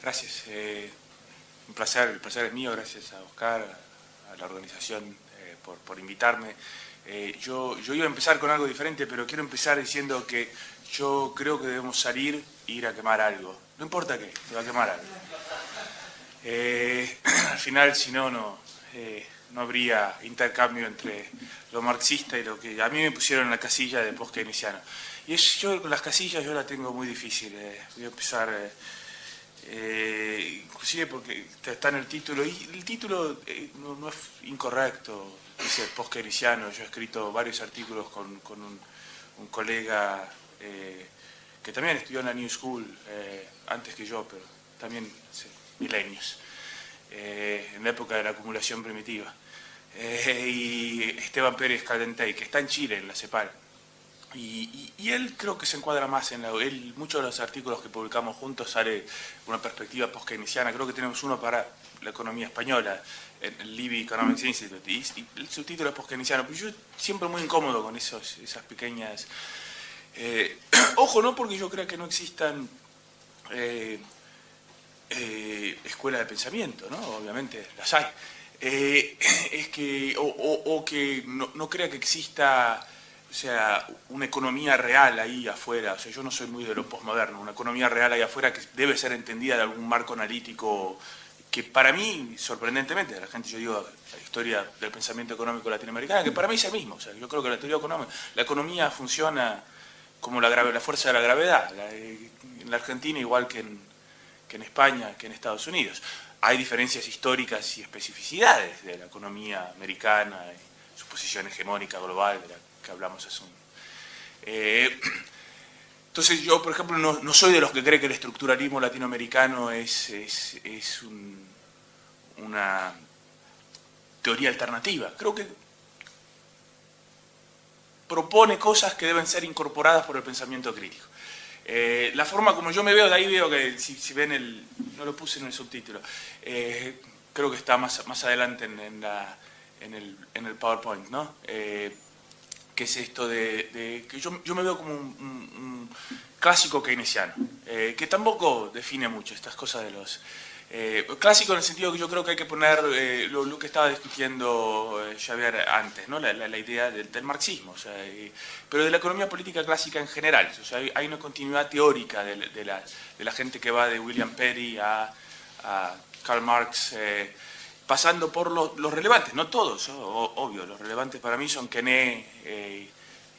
Gracias. Un placer, el placer es mío, gracias a Oscar, a la organización por invitarme. Yo iba a empezar con algo diferente, pero quiero empezar diciendo que yo creo que debemos salir e ir a quemar algo. No importa qué, se va a quemar algo. Al final, si no, no habría intercambio entre lo marxista y lo que a mí me pusieron en la casilla de post-keynesiano. Y yo con las casillas yo la tengo muy difícil. Voy a empezar, inclusive porque está en el título, y el título no es incorrecto, dice post-keynesiano. Yo he escrito varios artículos con un colega que también estudió en la New School antes que yo, pero también hace milenios, en la época de la acumulación primitiva. Y Esteban Pérez Caldentey, que está en Chile, en la CEPAL. Y él creo que se encuadra más en muchos de los artículos que publicamos juntos sale una perspectiva post-keynesiana. Creo que tenemos uno para la economía española, en el Levy Economics Institute, y el subtítulo es post-keynesiano. Pero yo siempre muy incómodo con esas pequeñas... ojo, no porque yo crea que no existan escuelas de pensamiento, ¿no? Obviamente las hay. Es que, o que no crea que exista... O sea, una economía real ahí afuera. O sea, yo no soy muy de lo postmoderno. Una economía real ahí afuera que debe ser entendida de algún marco analítico que para mí, sorprendentemente, de la gente, yo digo, la historia del pensamiento económico latinoamericano, que para mí es el mismo. O sea, yo creo que la teoría económica, la economía funciona como la fuerza de la gravedad. En la Argentina igual que en España, que en Estados Unidos. Hay diferencias históricas y especificidades de la economía americana, y su posición hegemónica global, de la que hablamos hace un... entonces yo, por ejemplo, no soy de los que cree que el estructuralismo latinoamericano es una teoría alternativa. Creo que propone cosas que deben ser incorporadas por el pensamiento crítico. La forma como yo me veo, de ahí veo que si ven no lo puse en el subtítulo, creo que está más adelante en el PowerPoint, ¿no? Que es esto que yo me veo como un clásico keynesiano, que tampoco define mucho estas cosas de los... clásico en el sentido que yo creo que hay que poner lo que estaba discutiendo Xavier antes, ¿no? la idea del marxismo, o sea, pero de la economía política clásica en general. O sea, hay una continuidad teórica de la gente que va de William Perry a Karl Marx, pasando por los relevantes, no todos, obvio, los relevantes para mí son Quené,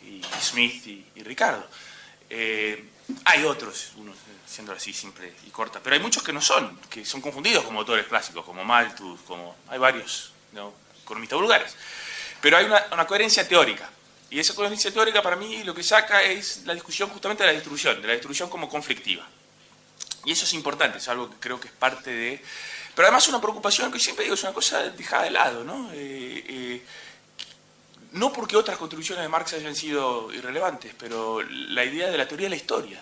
y Smith y Ricardo. Hay otros, uno siendo así simple y corta, pero hay muchos que no son, que son confundidos como autores clásicos, como Malthus, hay varios, ¿no?, economistas vulgares. Pero hay una coherencia teórica, y esa coherencia teórica para mí lo que saca es la discusión justamente de la destrucción como conflictiva. Y eso es importante, es algo que creo que es parte de... Pero además una preocupación que siempre digo, es una cosa dejada de lado, ¿no? No porque otras contribuciones de Marx hayan sido irrelevantes, pero la idea de la teoría de la historia,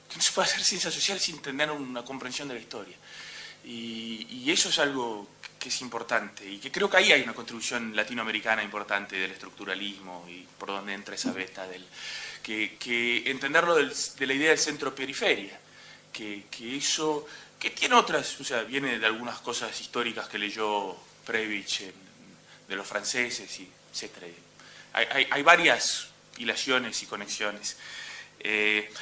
que no se puede hacer ciencia social sin tener una comprensión de la historia. Y eso es algo que es importante, y que creo que ahí hay una contribución latinoamericana importante del estructuralismo, y por donde entra esa beta que entenderlo de la idea del centro-periferia, que eso... que tiene otras, o sea, viene de algunas cosas históricas que leyó Prebisch de los franceses, y etcétera. Hay varias hilaciones y conexiones.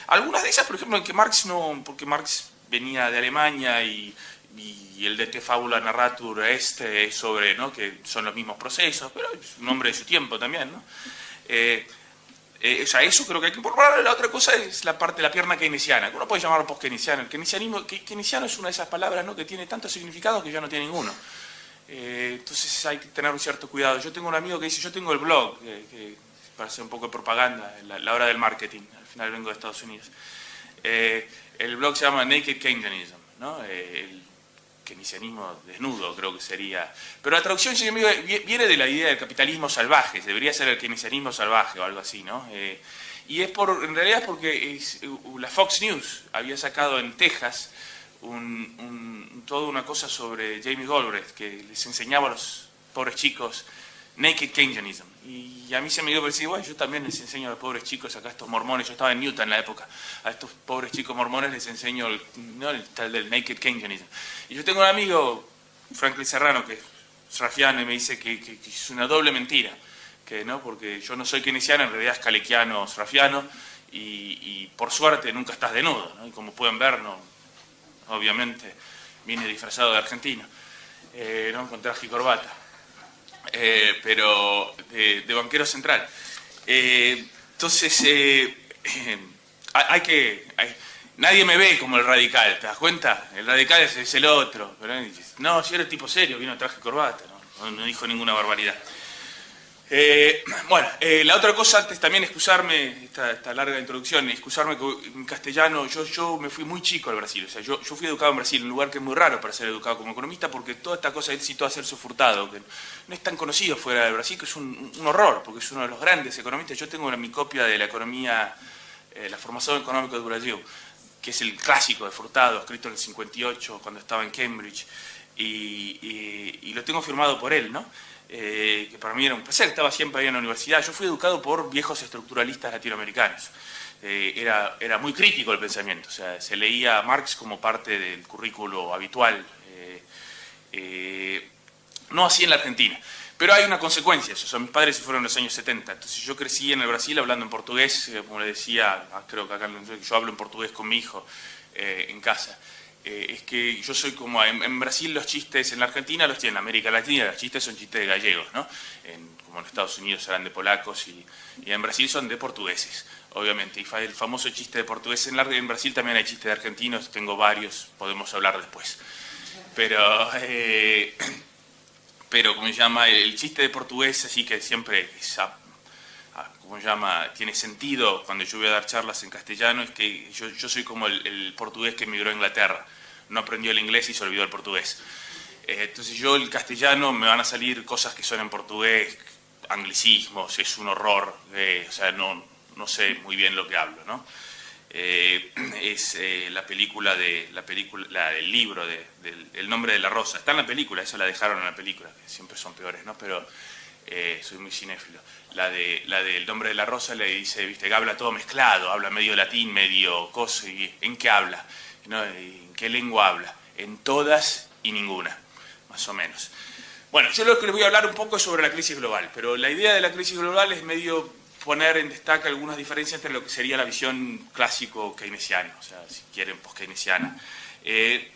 Algunas de esas, por ejemplo, en que Marx no, porque Marx venía de Alemania y el de Te Fabula Narratur sobre, ¿no?, que son los mismos procesos, pero es un hombre de su tiempo también, ¿no? O sea, eso creo que hay que incorporar. La otra cosa es la pierna keynesiana, que uno puede llamarlo post-keynesiano. El keynesiano es una de esas palabras, ¿no?, que tiene tantos significados que ya no tiene ninguno. Entonces hay que tener un cierto cuidado. Yo tengo un amigo que dice, yo tengo el blog, para hacer un poco de propaganda, la hora del marketing, al final vengo de Estados Unidos. El blog se llama Naked Keynesianism, ¿no? El keynesianismo desnudo, creo que sería. Pero la traducción viene de la idea del capitalismo salvaje, debería ser el keynesianismo salvaje o algo así, ¿no? Y en realidad es porque la Fox News había sacado en Texas toda una cosa sobre Jamie Galbraith, que les enseñaba a los pobres chicos naked Keynesianism. Y a mí se me dio por decir, bueno, yo también les enseño a los pobres chicos acá, estos mormones, yo estaba en Utah en la época, a estos pobres chicos mormones les enseño el tal del naked Keynesianism. Y yo tengo un amigo, Franklin Serrano, que es rafiano, y me dice que es una doble mentira, que no, porque yo no soy keynesiano, en realidad es calequiano, rafiano, y por suerte nunca estás desnudo, ¿no? Y como pueden ver, no, obviamente vine disfrazado de argentino, ¿no? Con traje y corbata. Pero de banquero central. Entonces, nadie me ve como el radical, ¿te das cuenta? El radical es el otro. Pero, no, si era el tipo serio, vino traje y corbata, no dijo ninguna barbaridad. Bueno, la otra cosa, antes también excusarme, esta larga introducción, excusarme que en castellano, yo me fui muy chico al Brasil, o sea, yo fui educado en Brasil, un lugar que es muy raro para ser educado como economista, porque toda esta cosa él citó a Celso Furtado, que no es tan conocido fuera del Brasil, que es un horror, porque es uno de los grandes economistas. Yo tengo mi copia de la economía, la formación económica de Brasil, que es el clásico de Furtado, escrito en el 58, cuando estaba en Cambridge, y lo tengo firmado por él, ¿no? Que para mí era un placer, estaba siempre ahí en la universidad. Yo fui educado por viejos estructuralistas latinoamericanos. Era muy crítico el pensamiento, o sea, se leía a Marx como parte del currículo habitual, no así en la Argentina. Pero hay una consecuencia, o sea, mis padres se fueron en los años 70, entonces yo crecí en el Brasil hablando en portugués, como le decía, creo que acá yo hablo en portugués con mi hijo en casa. Es que yo soy como, en Brasil los chistes, en la Argentina los tienen, en América Latina los chistes son chistes de gallegos, ¿no? Como en Estados Unidos eran de polacos y en Brasil son de portugueses, obviamente. Y el famoso chiste de portugués, en Brasil también hay chistes de argentinos, tengo varios, podemos hablar después. Pero ¿cómo se llama? El chiste de portugués, así que siempre ¿cómo se llama? Tiene sentido cuando yo voy a dar charlas en castellano, es que yo soy como el portugués que emigró a Inglaterra, no aprendió el inglés y se olvidó el portugués. Entonces yo el castellano me van a salir cosas que son en portugués, anglicismos, es un horror, o sea, no sé muy bien lo que hablo, ¿no? Es el libro El nombre de la rosa, está en la película, eso la dejaron en la película, que siempre son peores, ¿no? Pero soy muy cinéfilo. La del nombre de la rosa le dice, viste, que habla todo mezclado, habla medio latín, medio coso, y ¿en qué habla? ¿No? ¿En qué lengua habla? En todas y ninguna, más o menos. Bueno, yo lo que les voy a hablar un poco es sobre la crisis global, pero la idea de la crisis global es medio poner en destaque algunas diferencias entre lo que sería la visión clásico keynesiana, o sea, si quieren, post-keynesiana,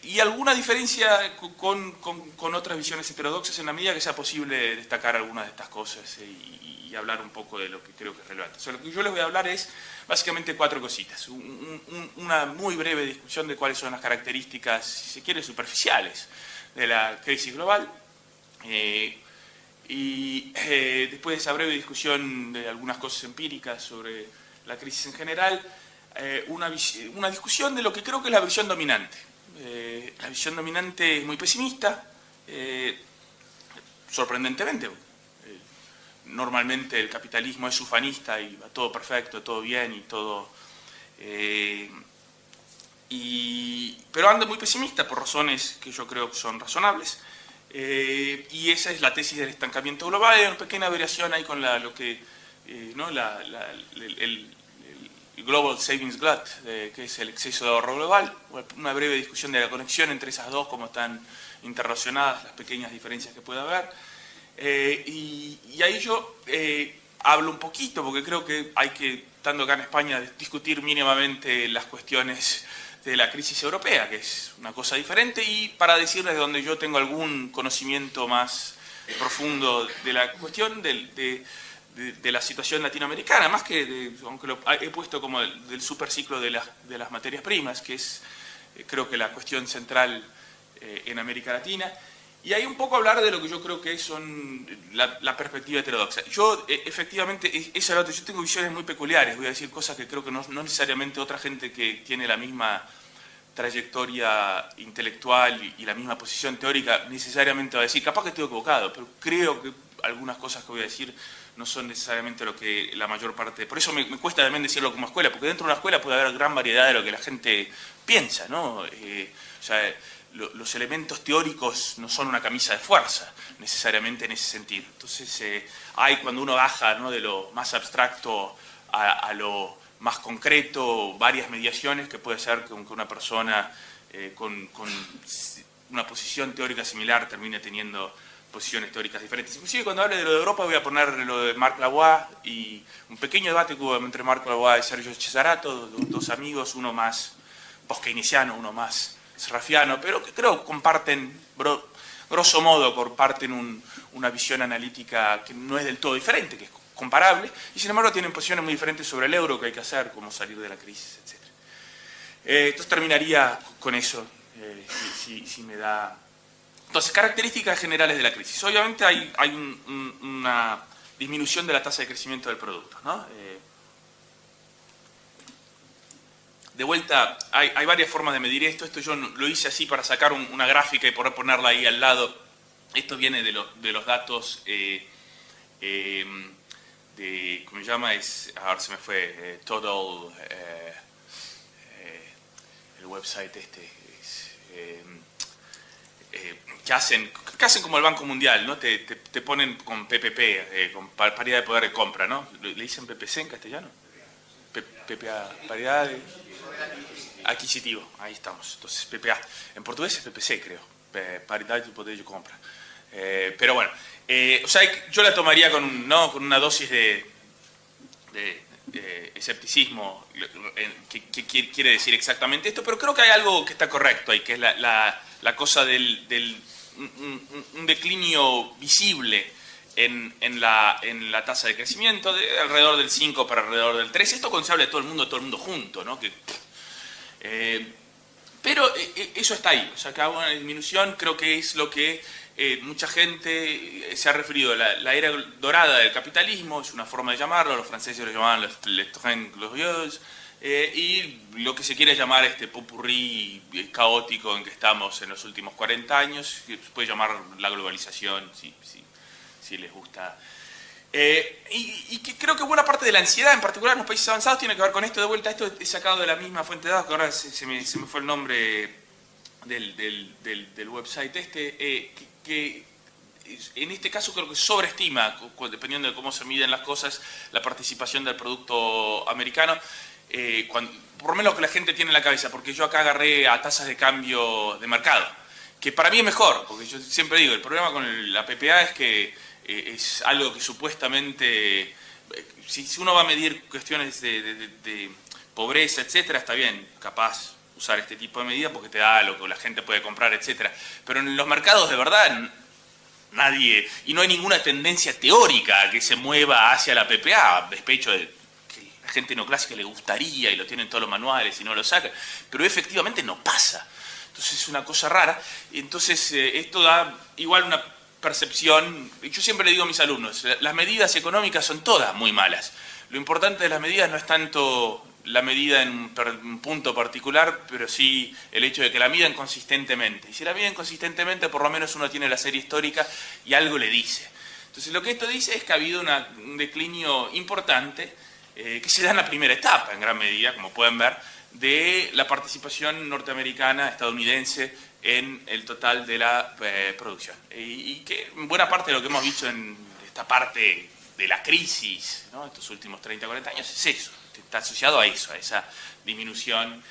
y alguna diferencia con otras visiones heterodoxas en la medida que sea posible destacar algunas de estas cosas y hablar un poco de lo que creo que es relevante. O sea, lo que yo les voy a hablar es básicamente 4 cositas. Una muy breve discusión de cuáles son las características, si se quiere, superficiales de la crisis global. Después de esa breve discusión de algunas cosas empíricas sobre la crisis en general, una discusión de lo que creo que es la visión dominante. La visión dominante es muy pesimista, sorprendentemente. Normalmente el capitalismo es ufanista y va todo perfecto, todo bien y todo... pero anda muy pesimista por razones que yo creo que son razonables. Y esa es la tesis del estancamiento global. Hay una pequeña variación ahí con el Global Savings Glut, que es el exceso de ahorro global. Una breve discusión de la conexión entre esas dos, cómo están interrelacionadas, las pequeñas diferencias que puede haber. Y ahí yo hablo un poquito, porque creo que hay que, estando acá en España, discutir mínimamente las cuestiones de la crisis europea, que es una cosa diferente, y para decirles de donde yo tengo algún conocimiento más profundo de la cuestión de la situación latinoamericana, más que, aunque lo he puesto como del superciclo de las materias primas, que es creo que la cuestión central en América Latina, y ahí un poco hablar de lo que yo creo que son la perspectiva heterodoxa. Yo, efectivamente, yo tengo visiones muy peculiares, voy a decir cosas que creo que no necesariamente otra gente que tiene la misma trayectoria intelectual y la misma posición teórica necesariamente va a decir. Capaz que estoy equivocado, pero creo que algunas cosas que voy a decir no son necesariamente lo que la mayor parte... Por eso me cuesta también decirlo como escuela, porque dentro de una escuela puede haber gran variedad de lo que la gente piensa, ¿no? O sea, los elementos teóricos no son una camisa de fuerza, necesariamente en ese sentido. Entonces, hay cuando uno baja, ¿no?, de lo más abstracto a lo más concreto, varias mediaciones que puede ser que una persona con una posición teórica similar termine teniendo posiciones teóricas diferentes. Inclusive cuando hable de lo de Europa voy a poner lo de Marc Lavois y un pequeño debate que hubo entre Marc Lavois y Sergio Cesarato, dos amigos, uno más post-keynesiano, uno más serrafiano, pero que creo que comparten, grosso modo, comparten una visión analítica que no es del todo diferente, que es comparable, y sin embargo tienen posiciones muy diferentes sobre el euro, qué hay que hacer, cómo salir de la crisis, etc. Entonces terminaría con eso, si me da... Entonces, características generales de la crisis. Obviamente hay una disminución de la tasa de crecimiento del producto, ¿no? De vuelta, hay varias formas de medir esto. Esto yo lo hice así para sacar una gráfica y poder ponerla ahí al lado. Esto viene de los datos ¿cómo se llama? Ahora se me fue, Total, el website que hacen como el Banco Mundial, ¿no? Te ponen con PPP, con paridad de poder de compra, ¿no? ¿Le dicen PPC en castellano? PPA, paridad adquisitivo, ahí estamos. Entonces, PPA. En portugués es PPC, creo. Paridad de poder de compra. Pero bueno, o sea, yo la tomaría con una dosis de escepticismo, que quiere decir exactamente esto, pero creo que hay algo que está correcto ahí, que es la cosa del un declinio visible en la tasa de crecimiento, de alrededor del 5 para alrededor del 3. Esto cuando se habla de todo el mundo junto, ¿no? Pero eso está ahí, o sea, que hago una disminución, creo que es lo que mucha gente se ha referido a la era dorada del capitalismo, es una forma de llamarlo, los franceses lo llamaban les trains glorieux, y lo que se quiere llamar este popurrí caótico en que estamos en los últimos 40 años, que se puede llamar la globalización, si les gusta. Y que creo que buena parte de la ansiedad, en particular en los países avanzados, tiene que ver con esto. De vuelta, esto he sacado de la misma fuente de datos, que ahora se me fue el nombre del website que en este caso creo que sobreestima, dependiendo de cómo se miden las cosas, la participación del producto americano, por lo menos lo que la gente tiene en la cabeza, porque yo acá agarré a tasas de cambio de mercado, que para mí es mejor, porque yo siempre digo, el problema con la PPA es que es algo que supuestamente, si uno va a medir cuestiones de pobreza, etcétera, está bien, capaz usar este tipo de medidas porque te da lo que la gente puede comprar, etcétera. Pero en los mercados de verdad nadie, y no hay ninguna tendencia teórica que se mueva hacia la PPA, a despecho de que la gente neoclásica le gustaría y lo tienen todos los manuales y no lo saca, pero efectivamente no pasa. Entonces es una cosa rara. Entonces esto da igual una percepción. Yo siempre le digo a mis alumnos, las medidas económicas son todas muy malas. Lo importante de las medidas no es tanto la medida en un punto particular, pero sí el hecho de que la midan consistentemente. Y si la miden consistentemente, por lo menos uno tiene la serie histórica y algo le dice. Entonces lo que esto dice es que ha habido un declinio importante, que se da en la primera etapa, en gran medida, como pueden ver, de la participación norteamericana, estadounidense, en el total de la producción. Y que buena parte de lo que hemos visto en esta parte de la crisis, ¿no?, estos últimos 30, 40 años, es eso. Está asociado a eso, a esa disminución.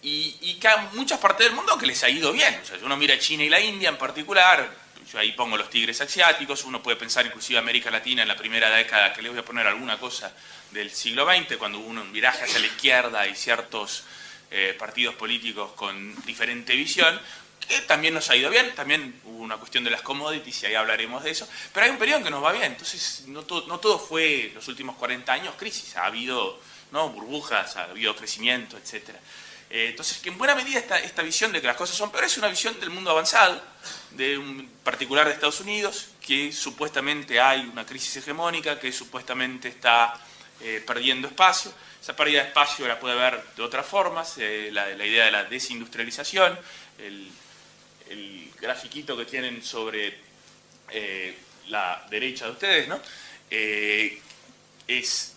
Y que a muchas partes del mundo que les ha ido bien. O sea, si uno mira China y la India en particular, yo ahí pongo los tigres asiáticos, uno puede pensar inclusive América Latina en la primera década, que les voy a poner alguna cosa del siglo XX, cuando hubo un viraje hacia la izquierda y ciertos partidos políticos con diferente visión, que también nos ha ido bien. También hubo una cuestión de las commodities y ahí hablaremos de eso, pero hay un periodo en que nos va bien. Entonces no todo fue los últimos 40 años crisis, ha habido, ¿no?, burbujas, ha habido crecimiento, etc. Entonces, que en buena medida esta visión de que las cosas son peores es una visión del mundo avanzado, de un particular de Estados Unidos, que supuestamente hay una crisis hegemónica, que supuestamente está perdiendo espacio. Esa pérdida de espacio la puede ver de otras formas, la idea de la desindustrialización, el grafiquito que tienen sobre la derecha de ustedes, ¿no? Es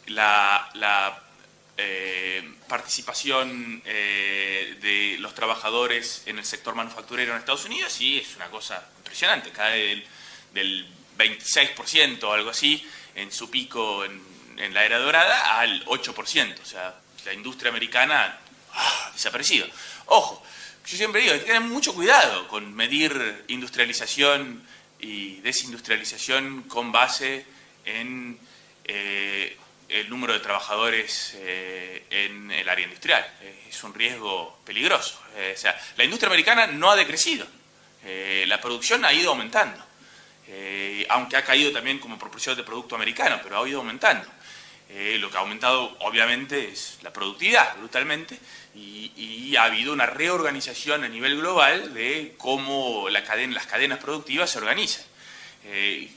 participación de los trabajadores en el sector manufacturero en Estados Unidos, y es una cosa impresionante, cae del 26% o algo así en su pico en la era dorada al 8%, o sea, la industria americana ha desaparecido. Ojo, yo siempre digo, hay que tener mucho cuidado con medir industrialización y desindustrialización con base en el número de trabajadores en el área industrial. Es un riesgo peligroso. O sea, la industria americana no ha decrecido. La producción ha ido aumentando. Aunque ha caído también como proporción de producto americano, pero ha ido aumentando. Lo que ha aumentado, obviamente, es la productividad, brutalmente, y ha habido una reorganización a nivel global de cómo las cadenas productivas se organizan.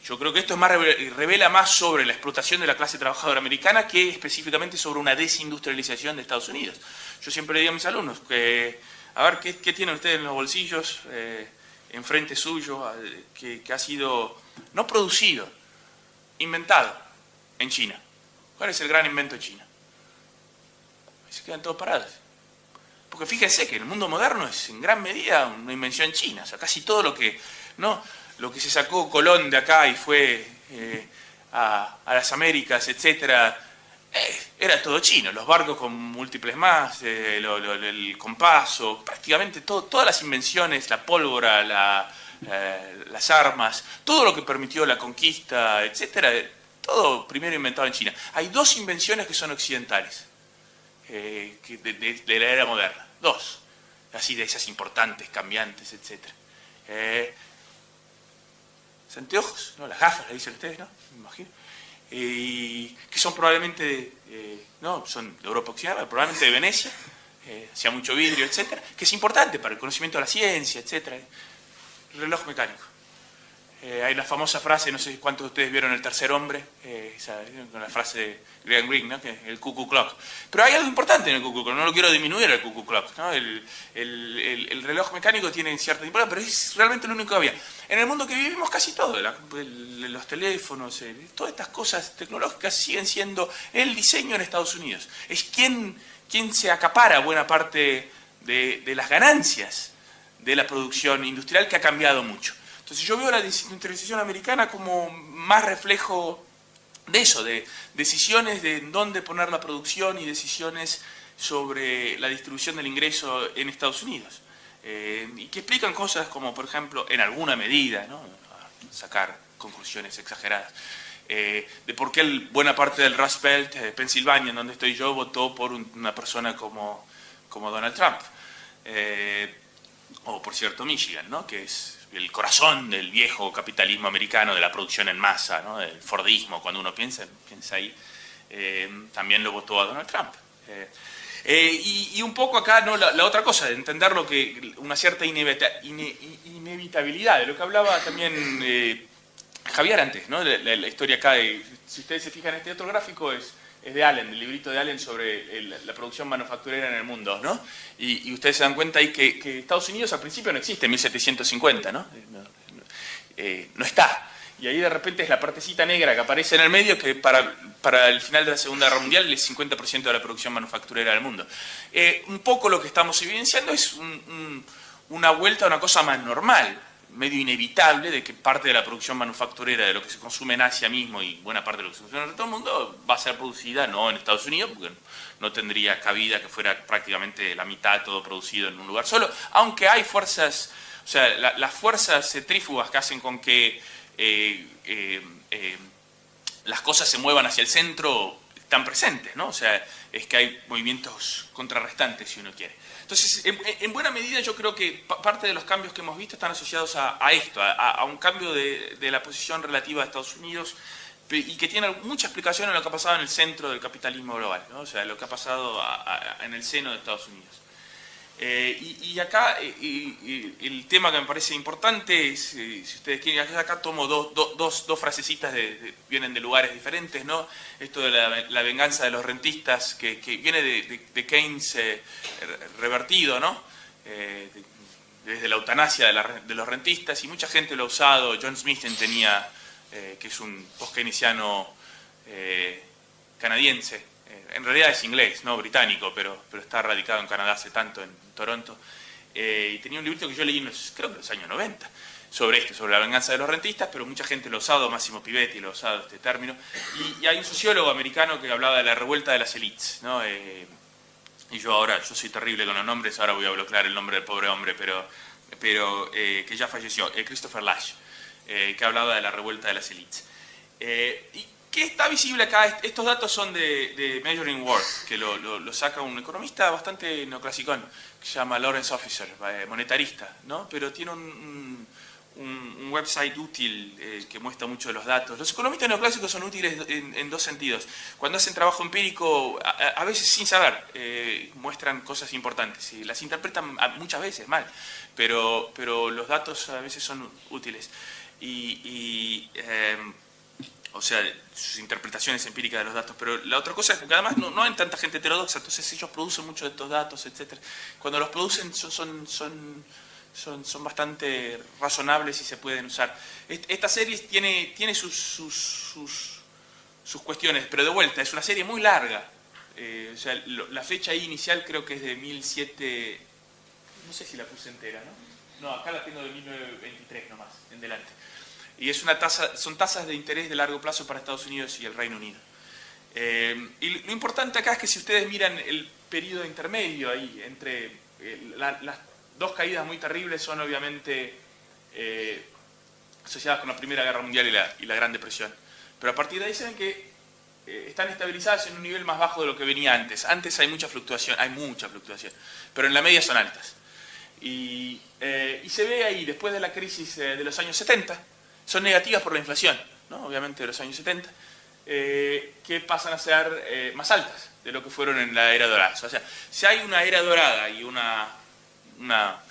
Yo creo que esto revela más sobre la explotación de la clase trabajadora americana que específicamente sobre una desindustrialización de Estados Unidos. Yo siempre le digo a mis alumnos que, a ver, ¿qué tienen ustedes en los bolsillos enfrente suyo que ha sido, no producido, inventado en China? ¿Cuál es el gran invento de China? Y se quedan todos parados. Porque fíjense que el mundo moderno es en gran medida una invención china. O sea, casi todo lo que se sacó Colón de acá y fue a las Américas, etcétera, era todo chino. Los barcos con múltiples más, el compás, prácticamente todas las invenciones, la pólvora, las armas, todo lo que permitió la conquista, etcétera, todo primero inventado en China. Hay dos invenciones que son occidentales de la era moderna. Dos. Así de esas importantes, cambiantes, etcétera. Anteojos, ¿no? Las gafas, le dicen ustedes, ¿no? Me imagino. Que son probablemente, no, son de Europa Occidental, probablemente de Venecia, hacía mucho vidrio, etcétera, que es importante para el conocimiento de la ciencia, etcétera. El reloj mecánico. Hay una famosa frase, no sé cuántos de ustedes vieron El tercer hombre, con la frase de Graham Greene, ¿no? Que el cuckoo clock. Pero hay algo importante en el cuckoo clock, no lo quiero disminuir el cuckoo clock, ¿no? El reloj mecánico tiene cierta importancia, pero es realmente lo único que había. En el mundo que vivimos casi todo, los teléfonos, todas estas cosas tecnológicas siguen siendo el diseño en Estados Unidos. Es quien se acapara buena parte de las ganancias de la producción industrial, que ha cambiado mucho. Entonces yo veo la desindustrialización americana como más reflejo de eso, de decisiones de en dónde poner la producción y decisiones sobre la distribución del ingreso en Estados Unidos. Y que explican cosas como, por ejemplo, en alguna medida, ¿no? Sacar conclusiones exageradas, de por qué buena parte del Rust Belt, Pensilvania, en donde estoy yo, votó por una persona como Donald Trump. O, por cierto, Michigan, ¿no? Que es el corazón del viejo capitalismo americano, de la producción en masa, ¿no? Del Fordismo, cuando uno piensa ahí, también lo votó a Donald Trump. Y un poco acá, ¿no? La otra cosa, de entender lo que una cierta inevitabilidad, de lo que hablaba también Javier antes, ¿no? La historia acá, si ustedes se fijan en este otro gráfico, es de Allen, del librito de Allen sobre la producción manufacturera en el mundo, ¿no? Y ustedes se dan cuenta ahí que Estados Unidos al principio no existe, en 1750, ¿no? No está. Y ahí de repente es la partecita negra que aparece en el medio, que para el final de la Segunda Guerra Mundial es 50% de la producción manufacturera del mundo. Un poco lo que estamos evidenciando es una vuelta a una cosa más normal, medio inevitable, de que parte de la producción manufacturera de lo que se consume en Asia mismo y buena parte de lo que se consume en todo el mundo va a ser producida no en Estados Unidos, porque no tendría cabida que fuera prácticamente la mitad todo producido en un lugar solo, aunque hay fuerzas, o sea, las fuerzas centrífugas que hacen con que las cosas se muevan hacia el centro están presentes, ¿no? O sea, es que hay movimientos contrarrestantes, si uno quiere. Entonces, en buena medida yo creo que parte de los cambios que hemos visto están asociados a esto, a un cambio de la posición relativa de Estados Unidos, y que tiene mucha explicación en lo que ha pasado en el centro del capitalismo global, ¿no? O sea, lo que ha pasado en el seno de Estados Unidos. Y acá el tema que me parece importante es, si ustedes quieren, acá tomo dos frasecitas vienen de lugares diferentes, ¿no? Esto de la venganza de los rentistas, que viene de Keynes revertido, ¿no? Desde la eutanasia de los rentistas, y mucha gente lo ha usado. John Smith tenía, que es un post-keynesiano canadiense, en realidad es inglés, no británico, pero está radicado en Canadá hace tanto, en Toronto, y tenía un librito que yo leí, creo que en los años 90, sobre esto, sobre la venganza de los rentistas, pero mucha gente lo ha usado, Massimo Pivetti lo ha usado este término, y hay un sociólogo americano que hablaba de la revuelta de las élites, ¿no? Y yo soy terrible con los nombres, ahora voy a bloquear el nombre del pobre hombre, pero que ya falleció, Christopher Lasch, que hablaba de la revuelta de las élites. Y que está visible acá, estos datos son de Measuring Worth, que lo saca un economista bastante neoclasicón, que se llama Lawrence Officer, monetarista, ¿no? Pero tiene un website útil que muestra mucho de los datos. Los economistas neoclásicos son útiles en dos sentidos. Cuando hacen trabajo empírico, a veces sin saber, muestran cosas importantes y las interpretan muchas veces mal, pero los datos a veces son útiles. O sea, sus interpretaciones empíricas de los datos, pero la otra cosa es que además no hay tanta gente heterodoxa, entonces ellos producen muchos de estos datos, etc. Cuando los producen son bastante razonables y se pueden usar. Esta serie tiene sus cuestiones, pero de vuelta, es una serie muy larga. O sea, la fecha ahí inicial creo que es de 1007, no sé si la puse entera, ¿no? No, acá la tengo de 1923 nomás, en delante. Y es son tasas de interés de largo plazo para Estados Unidos y el Reino Unido. Y lo importante acá es que si ustedes miran el periodo intermedio ahí, entre las dos caídas muy terribles son obviamente asociadas con la Primera Guerra Mundial y la Gran Depresión. Pero a partir de ahí se ven que están estabilizadas en un nivel más bajo de lo que venía antes. Antes hay mucha fluctuación, pero en la media son altas. Y se ve ahí, después de la crisis de los años 70, son negativas por la inflación, ¿no? Obviamente de los años 70, que pasan a ser más altas de lo que fueron en la era dorada. O sea, si hay una era dorada y una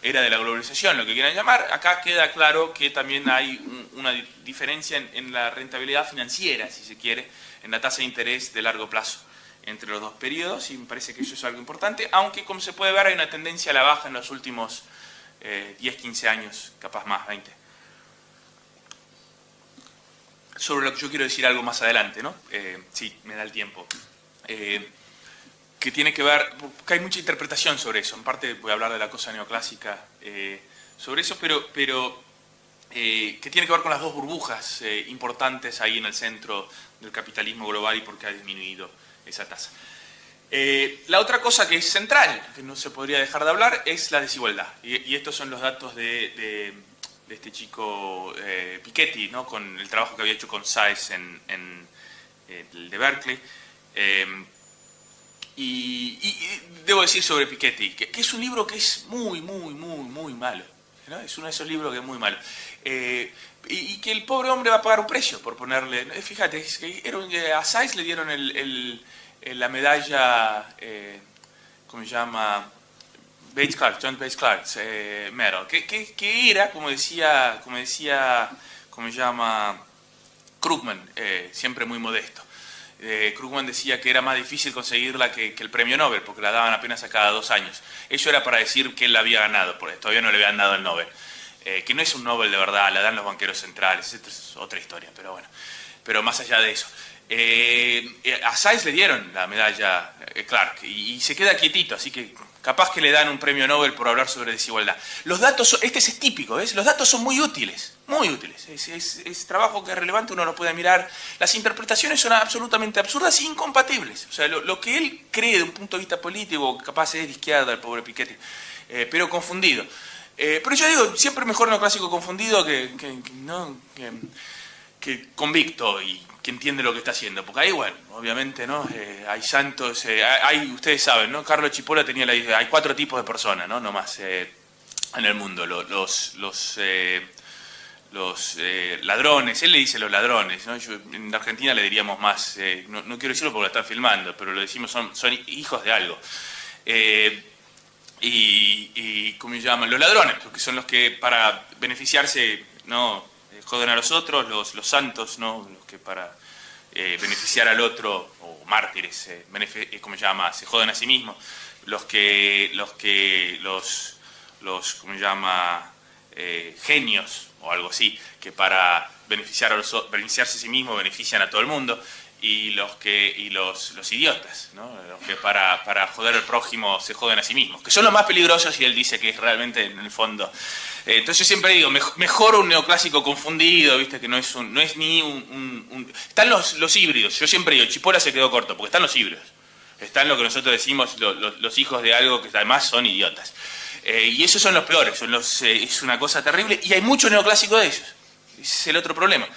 era de la globalización, lo que quieran llamar, acá queda claro que también hay una diferencia en la rentabilidad financiera, si se quiere, en la tasa de interés de largo plazo entre los dos periodos, y me parece que eso es algo importante, aunque como se puede ver hay una tendencia a la baja en los últimos 10, 15 años, capaz más, 20. Sobre lo que yo quiero decir algo más adelante, ¿no? Sí, me da el tiempo. Que tiene que ver, porque hay mucha interpretación sobre eso. En parte voy a hablar de la cosa neoclásica sobre eso, pero que tiene que ver con las dos burbujas importantes ahí en el centro del capitalismo global y por qué ha disminuido esa tasa. La otra cosa que es central, que no se podría dejar de hablar, es la desigualdad. Y estos son los datos de este chico Piketty, ¿no? Con el trabajo que había hecho con Sayers en el de Berkeley. Y debo decir sobre Piketty, que es un libro que es muy malo, ¿no? Es uno de esos libros que es muy malo. Y que el pobre hombre va a pagar un precio por ponerle... Fíjate, es que a Sayers le dieron la medalla, ¿cómo se llama? John Bates Clark Medal, que era, como se llama, Krugman, siempre muy modesto. Krugman decía que era más difícil conseguirla que el premio Nobel, porque la daban apenas a cada 2 años. Eso era para decir que él la había ganado, porque todavía no le habían dado el Nobel. Que no es un Nobel de verdad, la dan los banqueros centrales, esto es otra historia, pero bueno. Pero más allá de eso. A Sayers le dieron la medalla Clark y se queda quietito, así que capaz que le dan un premio Nobel por hablar sobre desigualdad. Los datos, es típico, ¿ves? Los datos son muy útiles, muy útiles. Es trabajo que es relevante, uno lo puede mirar. Las interpretaciones son absolutamente absurdas e incompatibles. O sea, lo que él cree de un punto de vista político, capaz es de izquierda, el pobre Piketty, pero confundido. Pero yo digo, siempre mejor neoclásico confundido que convicto y que entiende lo que está haciendo, porque ahí, bueno, obviamente, ¿no? Hay santos, ustedes saben, ¿no? Carlo Cipolla tenía la idea, hay 4 tipos de personas, ¿no? No más en el mundo, los ladrones, él le dice los ladrones, ¿no? En Argentina le diríamos más, no quiero decirlo porque lo están filmando, pero lo decimos, son hijos de algo. ¿Cómo se llaman? Los ladrones, porque son los que para beneficiarse, ¿no? Joden a los otros, los santos, ¿no? Los que para beneficiar al otro, o mártires, ¿cómo se llama? Se joden a sí mismos. Los ¿cómo se llama? Genios, o algo así, que para beneficiarse a sí mismo benefician a todo el mundo, y los idiotas, ¿no? Los que para joder al prójimo se joden a sí mismos, que son los más peligrosos, y él dice que es realmente en el fondo. Entonces yo siempre digo, mejor un neoclásico confundido, ¿viste? Que no es ni un... Están los híbridos, yo siempre digo, Chipola se quedó corto, porque están los híbridos. Están lo que nosotros decimos los hijos de algo que además son idiotas. Y esos son los peores, es una cosa terrible, y hay mucho neoclásico de ellos. Ese es el otro problema.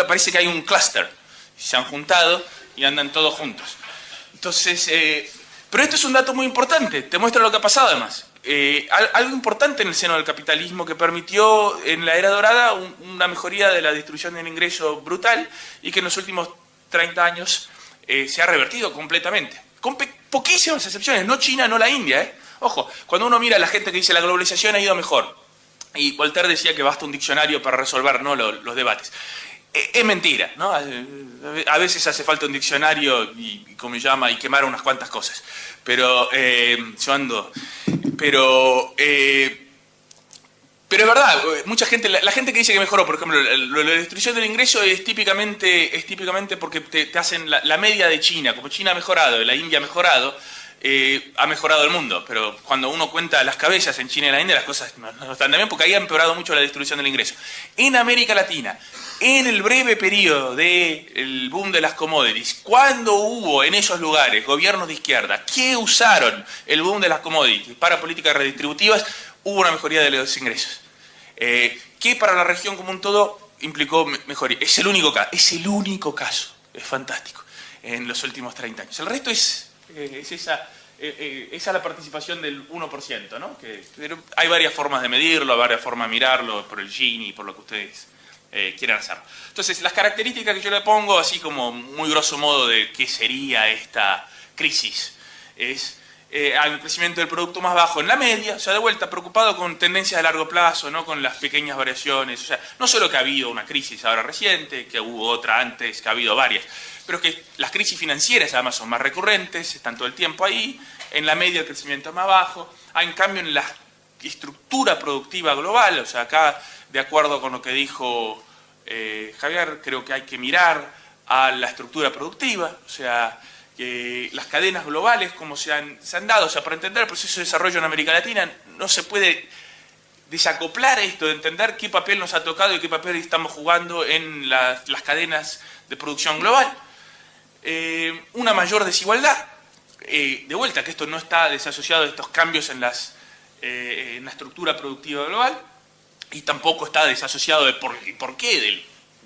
Parece que hay un clúster. Se han juntado y andan todos juntos. Entonces, pero esto es un dato muy importante, te muestra lo que ha pasado además. Algo importante en el seno del capitalismo que permitió en la era dorada una mejoría de la distribución del ingreso brutal, y que en los últimos 30 años se ha revertido completamente. Con poquísimas excepciones, no China, no la India. Ojo, cuando uno mira a la gente que dice la globalización ha ido mejor, y Voltaire decía que basta un diccionario para resolver, ¿no?, los debates. Es mentira, ¿no? A veces hace falta un diccionario y quemar unas cuantas cosas. Pero es verdad, mucha gente, la gente que dice que mejoró, por ejemplo, la distribución del ingreso es típicamente porque te hacen la media de China. Como China ha mejorado y la India ha mejorado el mundo. Pero cuando uno cuenta las cabezas en China y la India, las cosas no están tan bien, porque ahí ha empeorado mucho la distribución del ingreso. En América Latina, en el breve periodo del boom de las commodities, cuando hubo en esos lugares gobiernos de izquierda que usaron el boom de las commodities para políticas redistributivas, hubo una mejoría de los ingresos. Que para la región como un todo implicó mejoría. Es el único caso, es fantástico, en los últimos 30 años. El resto es esa la participación del 1%, ¿no? Pero hay varias formas de medirlo, varias formas de mirarlo, por el Gini, por lo que ustedes quieran hacerlo. Entonces, las características que yo le pongo, así como muy grosso modo de qué sería esta crisis, es hay un crecimiento del producto más bajo en la media, o sea, de vuelta, preocupado con tendencias de largo plazo, no con las pequeñas variaciones. O sea, no solo que ha habido una crisis ahora reciente, que hubo otra antes, que ha habido varias, pero que las crisis financieras además son más recurrentes, están todo el tiempo ahí. En la media el crecimiento es más bajo. Hay en cambio en la estructura productiva global, o sea, acá, de acuerdo con lo que dijo Javier, creo que hay que mirar a la estructura productiva, o sea, que las cadenas globales como se han dado, o sea, para entender el proceso de desarrollo en América Latina no se puede desacoplar esto de entender qué papel nos ha tocado y qué papel estamos jugando en las cadenas de producción global. Una mayor desigualdad, de vuelta, que esto no está desasociado de estos cambios en la estructura productiva global, y tampoco está desasociado de por qué del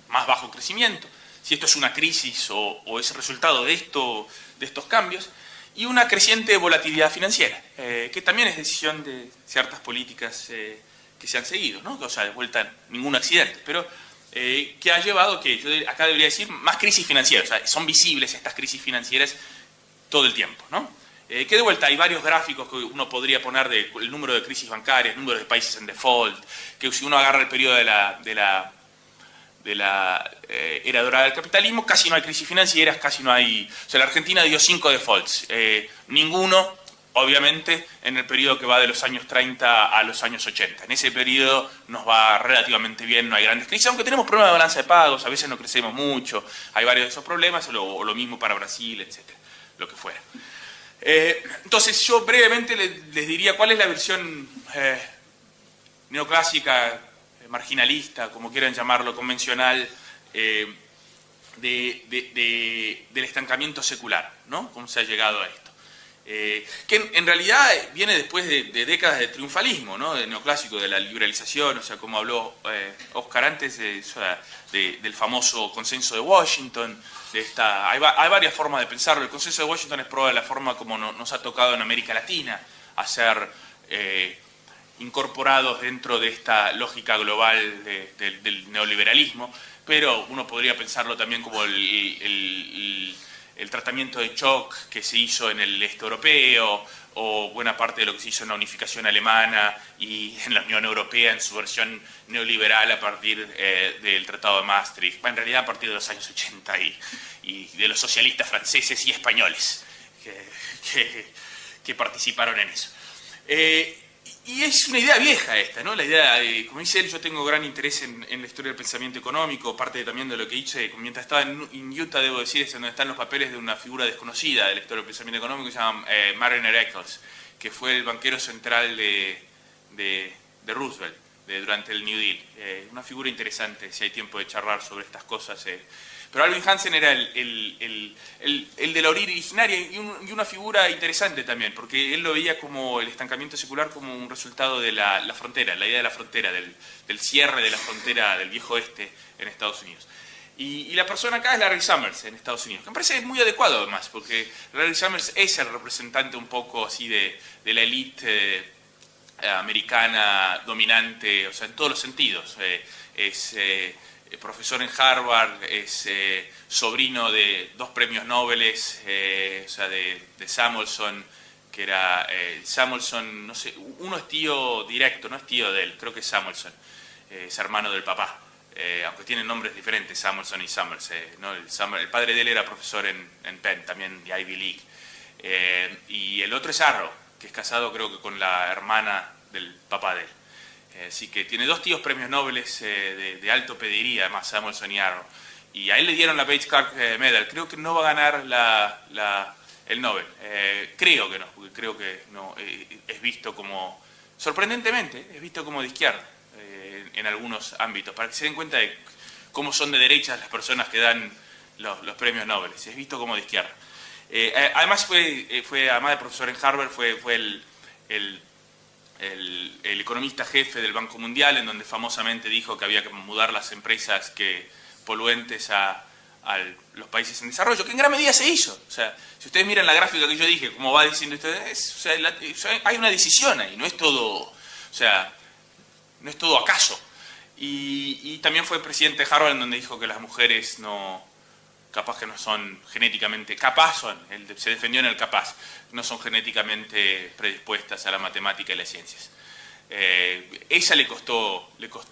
más bajo crecimiento, si esto es una crisis o es resultado de estos cambios, y una creciente volatilidad financiera, que también es decisión de ciertas políticas que se han seguido, ¿no? O sea, de vuelta, ningún accidente, pero que ha llevado que, yo acá debería decir, más crisis financieras. O sea, son visibles estas crisis financieras todo el tiempo, ¿no? Que de vuelta hay varios gráficos que uno podría poner del número de crisis bancarias, el número de países en default, que si uno agarra el periodo de la era dorada del capitalismo, casi no hay crisis financieras, casi no hay... O sea, la Argentina dio 5 defaults, ninguno, obviamente, en el periodo que va de los años 30 a los años 80. En ese periodo nos va relativamente bien, no hay grandes crisis, aunque tenemos problemas de balanza de pagos, a veces no crecemos mucho, hay varios de esos problemas, o lo mismo para Brasil, etcétera, lo que fuera. Entonces, yo brevemente les diría cuál es la versión neoclásica, marginalista, como quieran llamarlo, convencional, del estancamiento secular, ¿no? ¿Cómo se ha llegado a esto? Que en realidad viene después de décadas de triunfalismo, ¿no? De neoclásico, de la liberalización, o sea, como habló Oscar antes, del famoso consenso de Washington. Hay varias formas de pensarlo. El consenso de Washington es probable la forma como nos ha tocado en América Latina a ser incorporados dentro de esta lógica global del neoliberalismo, pero uno podría pensarlo también como el tratamiento de shock que se hizo en el este europeo, o buena parte de lo que se hizo en la unificación alemana y en la Unión Europea en su versión neoliberal a partir del Tratado de Maastricht, en realidad a partir de los años 80 y de los socialistas franceses y españoles que participaron en eso. Y es una idea vieja esta, ¿no? La idea, como dice él, yo tengo gran interés en la historia del pensamiento económico, parte también de lo que hice mientras estaba en Utah, debo decir, es donde están los papeles de una figura desconocida de la historia del pensamiento económico, que se llama Mariner Eccles, que fue el banquero central de Roosevelt durante el New Deal. Una figura interesante, si hay tiempo de charlar sobre estas cosas. Pero Alvin Hansen era el de la originaria y una figura interesante también, porque él lo veía como el estancamiento secular como un resultado de la frontera, la idea de la frontera, del cierre de la frontera del viejo oeste en Estados Unidos. Y la persona acá es Larry Summers en Estados Unidos, que me parece muy adecuado además, porque Larry Summers es el representante un poco así de la élite americana dominante, o sea, en todos los sentidos. Es profesor en Harvard, es sobrino de 2 premios Nobel, o sea, de Samuelson, que era Samuelson, no sé, uno es tío directo, no es tío de él, creo que es Samuelson, es hermano del papá, aunque tienen nombres diferentes, Samuelson y Summers, ¿no? El padre de él era profesor en Penn, también de Ivy League, y el otro es Arrow, que es casado creo que con la hermana del papá de él. Así que tiene 2 tíos premios Nobel de alto pedigree, además Samuelson y Arrow. Y a él le dieron la Bates Clark Medal. Creo que no va a ganar el Nobel. Creo que no, porque creo que no, es visto como, sorprendentemente, es visto como de izquierda en algunos ámbitos, para que se den cuenta de cómo son de derechas las personas que dan los premios Nobel. Es visto como de izquierda. Además además de profesor en Harvard, fue el economista jefe del Banco Mundial, en donde famosamente dijo que había que mudar las empresas poluentes a los países en desarrollo, que en gran medida se hizo. O sea, si ustedes miran la gráfica que yo dije, como va diciendo ustedes, o sea, hay una decisión ahí, no es todo, o sea, no es todo acaso. Y también fue presidente de Harvard, en donde dijo que las mujeres capaz que no son genéticamente, se defendió en el capaz, no son genéticamente predispuestas a la matemática y las ciencias. Ella le costó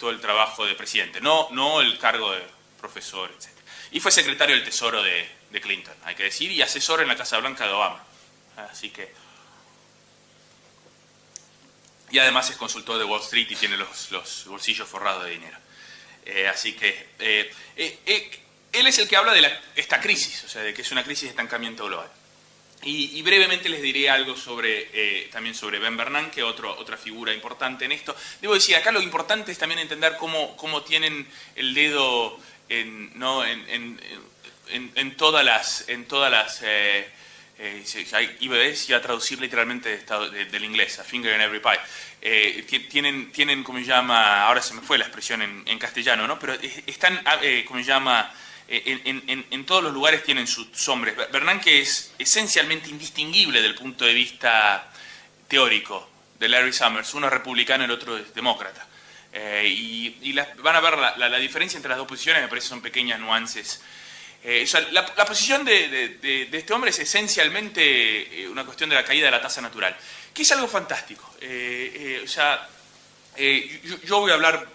el trabajo de presidente, no el cargo de profesor, etc. Y fue secretario del Tesoro de Clinton, hay que decir, y asesor en la Casa Blanca de Obama. Así que... Y además es consultor de Wall Street y tiene los bolsillos forrados de dinero. Así que... él es el que habla de esta crisis, o sea, de que es una crisis de estancamiento global. Y brevemente les diré algo también sobre Ben Bernanke, otra figura importante en esto. Debo decir, acá lo importante es también entender cómo tienen el dedo en todas las iba a traducir literalmente del inglés, a finger in every pie. Tienen, como se llama, ahora se me fue la expresión en castellano, ¿no? Pero están, como se llama... En todos los lugares tienen sus hombres. Bernanke es esencialmente indistinguible del punto de vista teórico de Larry Summers. Uno es republicano y el otro es demócrata. Van a ver la diferencia entre las dos posiciones, me parece son pequeñas nuances. O sea, la posición de este hombre es esencialmente una cuestión de la caída de la tasa natural, que es algo fantástico. O sea, yo voy a hablar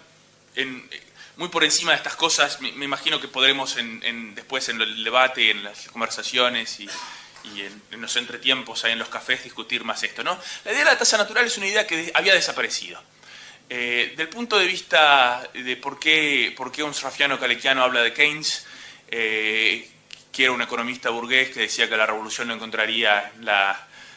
muy por encima de estas cosas. Me imagino que podremos después en el debate, en las conversaciones y en los entretiempos, ahí en los cafés, discutir más esto, ¿no? La idea de la tasa natural es una idea que había desaparecido. Del punto de vista de por qué un srafiano calequiano habla de Keynes, que era un economista burgués que decía que la revolución lo encontraría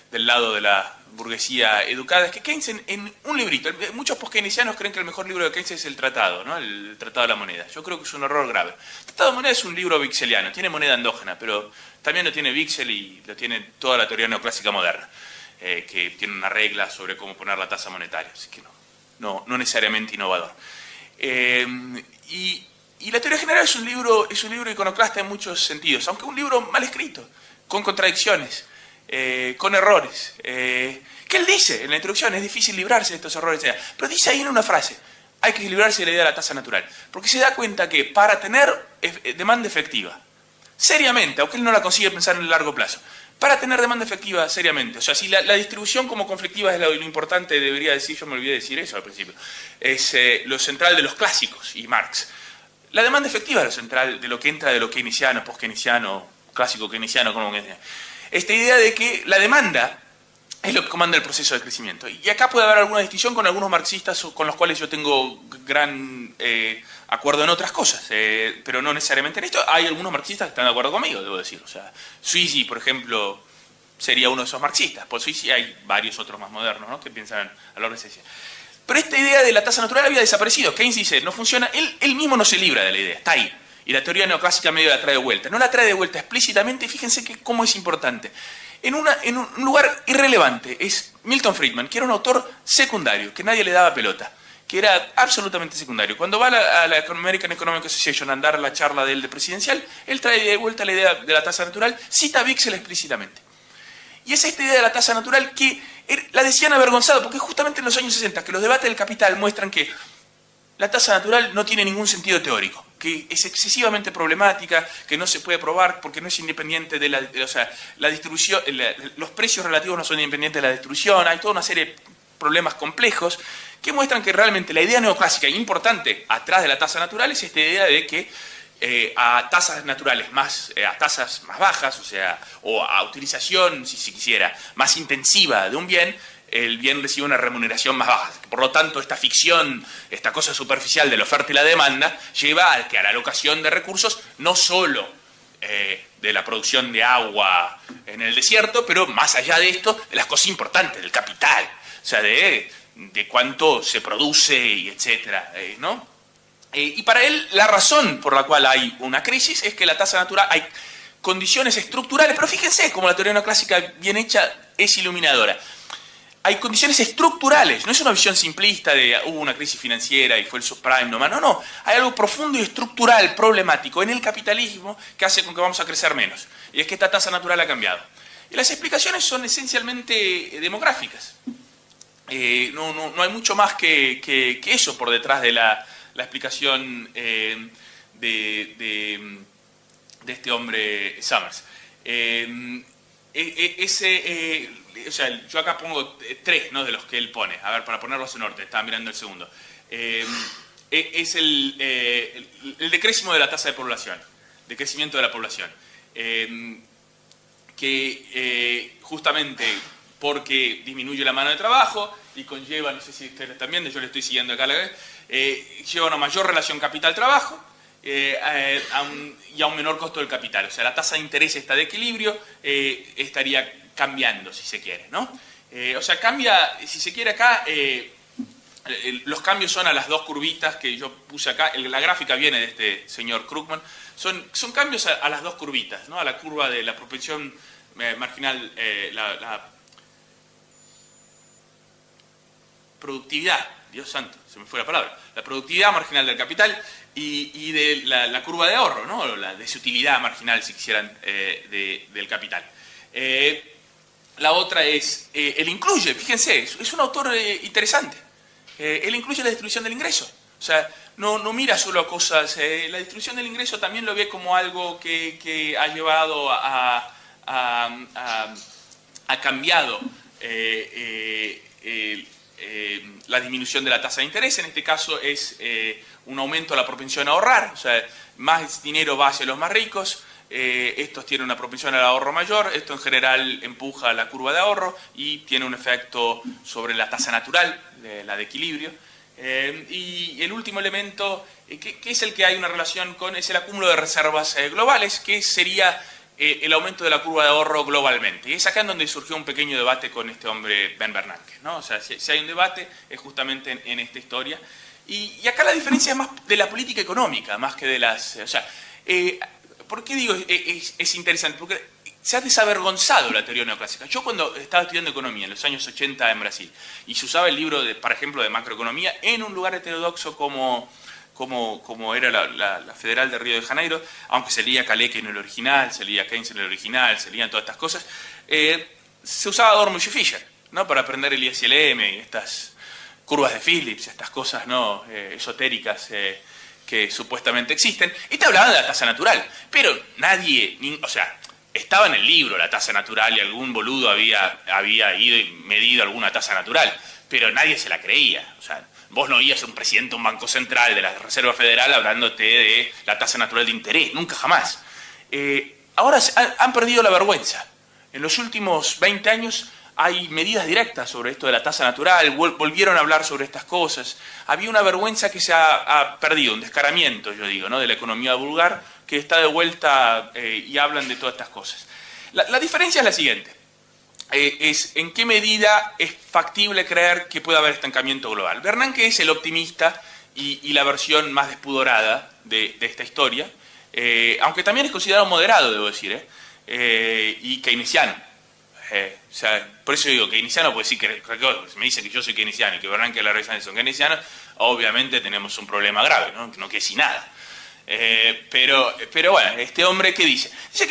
del lado de la burguesía educada, es que Keynes en un librito, muchos post-keynesianos creen que el mejor libro de Keynes es el Tratado, ¿no? El Tratado de la Moneda. Yo creo que es un error grave. El Tratado de la Moneda es un libro vixeliano, tiene moneda endógena, pero también lo tiene Vixel y lo tiene toda la teoría neoclásica moderna, que tiene una regla sobre cómo poner la tasa monetaria, así que no necesariamente innovador. Y la teoría general es un libro iconoclasta en muchos sentidos, aunque un libro mal escrito, con contradicciones, con errores. Que él dice en la introducción, es difícil librarse de estos errores, pero dice ahí en una frase, hay que librarse de la idea de la tasa natural, porque se da cuenta que para tener demanda efectiva, seriamente, aunque él no la consigue pensar en el largo plazo, para tener demanda efectiva seriamente, o sea, si la distribución como conflictiva es lo importante, debería decir, yo me olvidé de decir eso al principio, es lo central de los clásicos y Marx. La demanda efectiva es lo central de lo que entra de lo keynesiano, post-keynesiano, clásico keynesiano, como que sea. Esta idea de que la demanda es lo que comanda el proceso de crecimiento. Y acá puede haber alguna distinción con algunos marxistas con los cuales yo tengo gran acuerdo en otras cosas, pero no necesariamente en esto. Hay algunos marxistas que están de acuerdo conmigo, debo decir. O sea, Sweezy, por ejemplo, sería uno de esos marxistas. Por Sweezy hay varios otros más modernos, ¿no?, que piensan a la recesión. Pero esta idea de la tasa natural había desaparecido. Keynes dice, no funciona, él mismo no se libra de la idea, está ahí. Y la teoría neoclásica medio la trae de vuelta. No la trae de vuelta explícitamente, fíjense cómo es importante. En un lugar irrelevante, es Milton Friedman, que era un autor secundario, que nadie le daba pelota, que era absolutamente secundario. Cuando va a la American Economic Association a dar la charla de presidencial, él trae de vuelta la idea de la tasa natural, cita a Bixel explícitamente. Y es esta idea de la tasa natural que la decían avergonzado, porque justamente en los años 60, que los debates del capital muestran que la tasa natural no tiene ningún sentido teórico, que es excesivamente problemática, que no se puede probar porque no es independiente de la distribución, los precios relativos no son independientes de la distribución, hay toda una serie de problemas complejos que muestran que realmente la idea neoclásica importante atrás de la tasa natural es esta idea de que a tasas naturales a tasas más bajas, o a utilización, si se quisiera, más intensiva de un bien, el bien recibe una remuneración más baja. Por lo tanto, esta ficción, esta cosa superficial de la oferta y la demanda, lleva a la alocación de recursos, no solo de la producción de agua en el desierto, pero más allá de esto, de las cosas importantes, del capital, o sea, de cuánto se produce, y etcétera, ¿no? Y para él, la razón por la cual hay una crisis es que la tasa natural, hay condiciones estructurales, pero fíjense cómo la teoría neoclásica bien hecha es iluminadora. Hay condiciones estructurales, no es una visión simplista de hubo una crisis financiera y fue el subprime nomás, no, hay algo profundo y estructural, problemático en el capitalismo que hace con que vamos a crecer menos, y es que esta tasa natural ha cambiado. Y las explicaciones son esencialmente demográficas. No hay mucho más que eso por detrás de la explicación de este hombre Summers. Yo acá pongo tres, ¿no?, de los que él pone. A ver, para ponerlos en orden, estaba mirando el segundo. Es el decréscimo de la tasa de población, decrecimiento de la población. Justamente porque disminuye la mano de trabajo y conlleva, no sé si ustedes también, yo le estoy siguiendo acá, lleva una mayor relación capital-trabajo, y a un menor costo del capital. O sea, la tasa de interés está de equilibrio, estaría cambiando, si se quiere, ¿no? Cambia, si se quiere acá, los cambios son a las dos curvitas que yo puse acá, la gráfica viene de este señor Krugman, son cambios a las dos curvitas, ¿no? A la curva de la propensión marginal, la productividad, Dios santo, se me fue la palabra, la productividad marginal del capital y de la curva de ahorro, ¿no?, la desutilidad marginal, si quisieran, del capital. La otra es, él incluye, fíjense, es un autor interesante, él incluye la distribución del ingreso. O sea, no mira solo a cosas, la distribución del ingreso también lo ve como algo que ha llevado ha cambiado la disminución de la tasa de interés. En este caso es un aumento de la propensión a ahorrar, o sea, más dinero va hacia los más ricos, estos tienen una propensión al ahorro mayor, esto en general empuja la curva de ahorro y tiene un efecto sobre la tasa natural, la de equilibrio. Y el último elemento, que es el que hay una relación con, es el acúmulo de reservas globales, que sería el aumento de la curva de ahorro globalmente. Y es acá en donde surgió un pequeño debate con este hombre Ben Bernanke, ¿no? O sea, si hay un debate es justamente en esta historia. Y acá la diferencia es más de la política económica, más que de las... O sea, ¿por qué digo es interesante? Porque se ha desavergonzado la teoría neoclásica. Yo cuando estaba estudiando economía en los años 80 en Brasil, y se usaba el libro, por ejemplo, de macroeconomía, en un lugar heterodoxo como era la Federal de Río de Janeiro, aunque se leía Kalecki en el original, se leía Keynes en el original, se leían todas estas cosas, se usaba Dormish y Fisher, ¿no?, para aprender el ISLM y estas curvas de Phillips, estas cosas, ¿no?, esotéricas que supuestamente existen, y te hablaban de la tasa natural, pero nadie, o sea, estaba en el libro la tasa natural y algún boludo había ido y medido alguna tasa natural, pero nadie se la creía. O sea, vos no oías a un presidente de un banco central de la Reserva Federal hablándote de la tasa natural de interés, nunca jamás. Ahora han perdido la vergüenza. En los últimos 20 años hay medidas directas sobre esto de la tasa natural, volvieron a hablar sobre estas cosas. Había una vergüenza que se ha perdido, un descaramiento, yo digo, ¿no?, de la economía vulgar, que está de vuelta y hablan de todas estas cosas. La diferencia es la siguiente. Es en qué medida es factible creer que puede haber estancamiento global. Bernanke es el optimista y la versión más despudorada de esta historia, aunque también es considerado moderado, debo decir, y keynesiano. O sea, por eso digo, keynesiano puede decir que me dice que yo soy keynesiano y que Bernanke y la Larrea son keynesianos, obviamente tenemos un problema grave, ¿no? Que no quede sin nada. Pero bueno, este hombre, ¿qué dice? Dice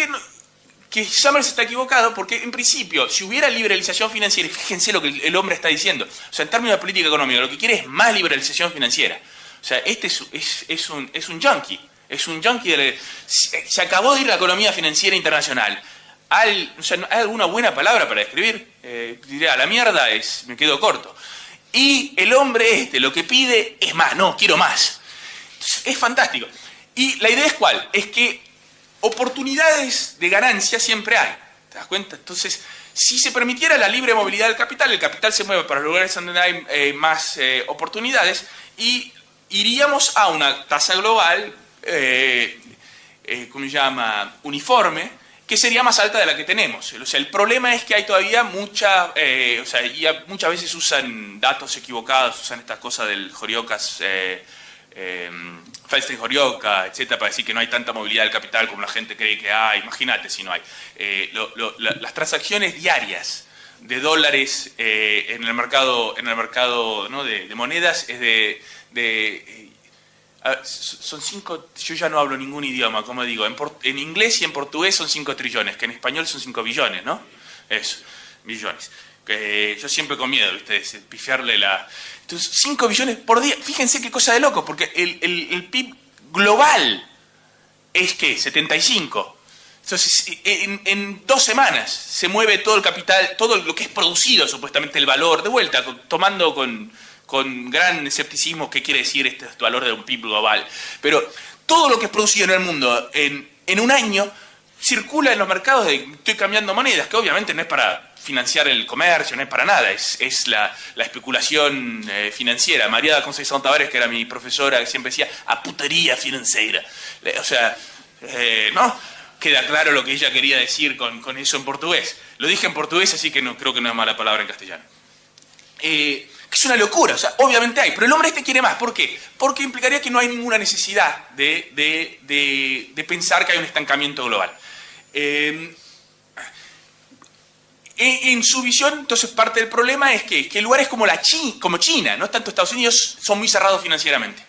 que Summers está equivocado porque, en principio, si hubiera liberalización financiera, y fíjense lo que el hombre está diciendo, o sea, en términos de política económica, lo que quiere es más liberalización financiera. O sea, este es un junkie, se acabó de ir la economía financiera internacional. O sea, ¿hay alguna buena palabra para describir? Diré, a la mierda, me quedo corto. Y el hombre lo que pide es más, no, quiero más. Entonces, es fantástico. Y la idea es ¿cuál? Es que oportunidades de ganancia siempre hay, ¿te das cuenta? Entonces, si se permitiera la libre movilidad del capital, el capital se mueve para lugares donde hay más oportunidades y iríamos a una tasa global, ¿cómo se llama?, uniforme, que sería más alta de la que tenemos. O sea, el problema es que hay todavía muchas veces usan datos equivocados, usan estas cosas del Horiokas, Felsen-Horioka, etcétera, para decir que no hay tanta movilidad del capital como la gente cree que hay. Imagínate si no hay. Las transacciones diarias de dólares en el mercado, ¿no?, de monedas es son 5, yo ya no hablo ningún idioma, como digo, en inglés y en portugués son 5 trillones, que en español son 5 billones, ¿no? Eso, billones. Yo siempre con miedo, ¿viste?, de pifiarle la... Entonces, 5 billones por día, fíjense qué cosa de loco, porque el PIB global es, ¿qué?, 75. Entonces, en 2 semanas se mueve todo el capital, todo lo que es producido, supuestamente el valor, de vuelta, tomando con gran escepticismo qué quiere decir este valor de un PIB global. Pero todo lo que es producido en el mundo en un año circula en los mercados estoy cambiando monedas, que obviamente no es para financiar el comercio, no es para nada, es la especulación financiera. María da Conceição Tavares, que era mi profesora, que siempre decía, a putería financiera. O sea, ¿no? Queda claro lo que ella quería decir con eso en portugués. Lo dije en portugués, así que no creo que no es mala palabra en castellano. Que es una locura, o sea, obviamente hay, pero el hombre quiere más. ¿Por qué? Porque implicaría que no hay ninguna necesidad de pensar que hay un estancamiento global. En su visión, entonces, parte del problema es que lugares como China, no tanto Estados Unidos, son muy cerrados financieramente.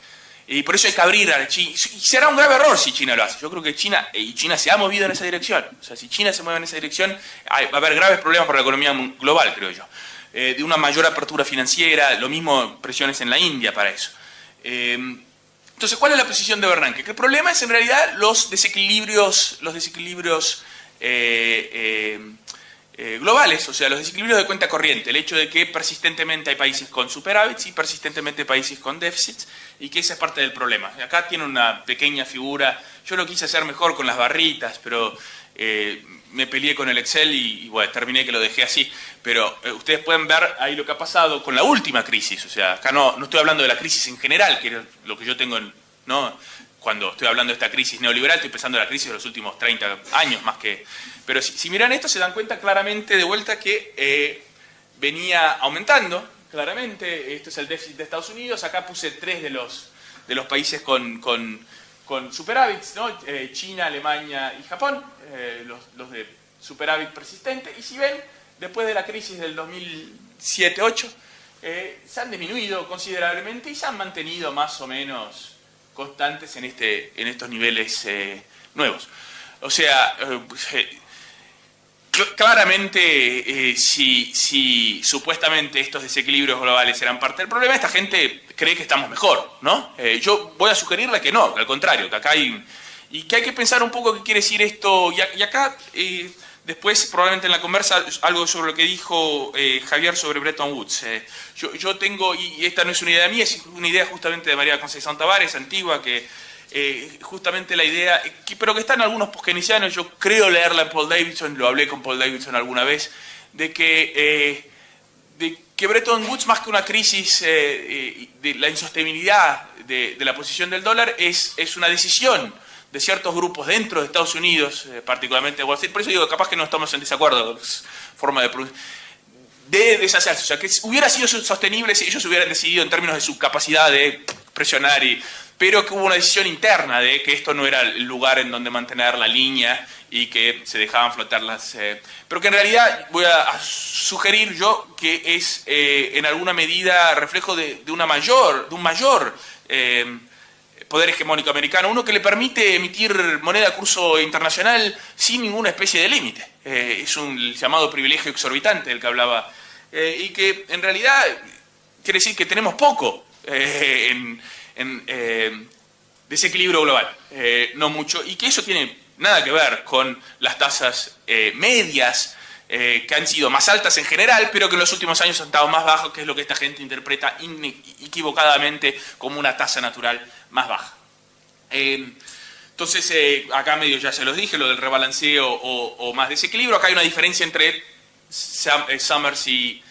Y por eso hay que abrir a China. Y será un grave error si China lo hace. Yo creo que China se ha movido en esa dirección. O sea, si China se mueve en esa dirección, va a haber graves problemas para la economía global, creo yo. De una mayor apertura financiera, lo mismo presiones en la India para eso. Entonces, ¿cuál es la posición de Bernanke? Que el problema es en realidad los desequilibrios globales, o sea, los desequilibrios de cuenta corriente, el hecho de que persistentemente hay países con superávits y persistentemente países con déficits, y que esa es parte del problema. Acá tiene una pequeña figura, yo lo quise hacer mejor con las barritas, pero me peleé con el Excel y bueno, terminé que lo dejé así, pero ustedes pueden ver ahí lo que ha pasado con la última crisis. O sea, acá no estoy hablando de la crisis en general, que es lo que yo tengo, ¿no? Cuando estoy hablando de esta crisis neoliberal, estoy pensando en la crisis de los últimos 30 años más que... Pero si miran esto, se dan cuenta claramente de vuelta que venía aumentando, claramente. Esto es el déficit de Estados Unidos. Acá puse 3 de los países con superávits, ¿no? China, Alemania y Japón, los de superávit persistente. Y si ven, después de la crisis del 2007-2008, se han disminuido considerablemente y se han mantenido más o menos constantes en estos niveles nuevos. O sea, claramente, si supuestamente estos desequilibrios globales eran parte del problema, esta gente cree que estamos mejor, ¿no? Yo voy a sugerirle que no, que al contrario, que acá hay... Y que hay que pensar un poco qué quiere decir esto. Y acá, después, probablemente en la conversa, algo sobre lo que dijo Javier sobre Bretton Woods. Yo tengo, y esta no es una idea mía, es una idea justamente de María Conceição Tavares, antigua, que justamente la idea, pero que está en algunos keynesianos, yo creo leerla en Paul Davidson, lo hablé con Paul Davidson alguna vez, de que Bretton Woods, más que una crisis de la insostenibilidad de la posición del dólar, es una decisión de ciertos grupos dentro de Estados Unidos, particularmente de Wall Street. Por eso digo, capaz que no estamos en desacuerdo, es forma de deshacerse. O sea, que hubiera sido sostenible si ellos hubieran decidido en términos de su capacidad de presionar, pero que hubo una decisión interna de que esto no era el lugar en donde mantener la línea y que se dejaban flotar las... pero que en realidad voy a sugerir yo que es en alguna medida reflejo de un mayor poder hegemónico americano, uno que le permite emitir moneda de curso internacional sin ninguna especie de límite. Es un llamado privilegio exorbitante del que hablaba, y que en realidad quiere decir que tenemos poco desequilibrio global, no mucho, y que eso tiene nada que ver con las tasas medias, que han sido más altas en general, pero que en los últimos años han estado más bajos, que es lo que esta gente interpreta equivocadamente como una tasa natural más baja. Entonces, acá medio ya se los dije, lo del rebalanceo o más desequilibrio. Acá hay una diferencia entre Summers y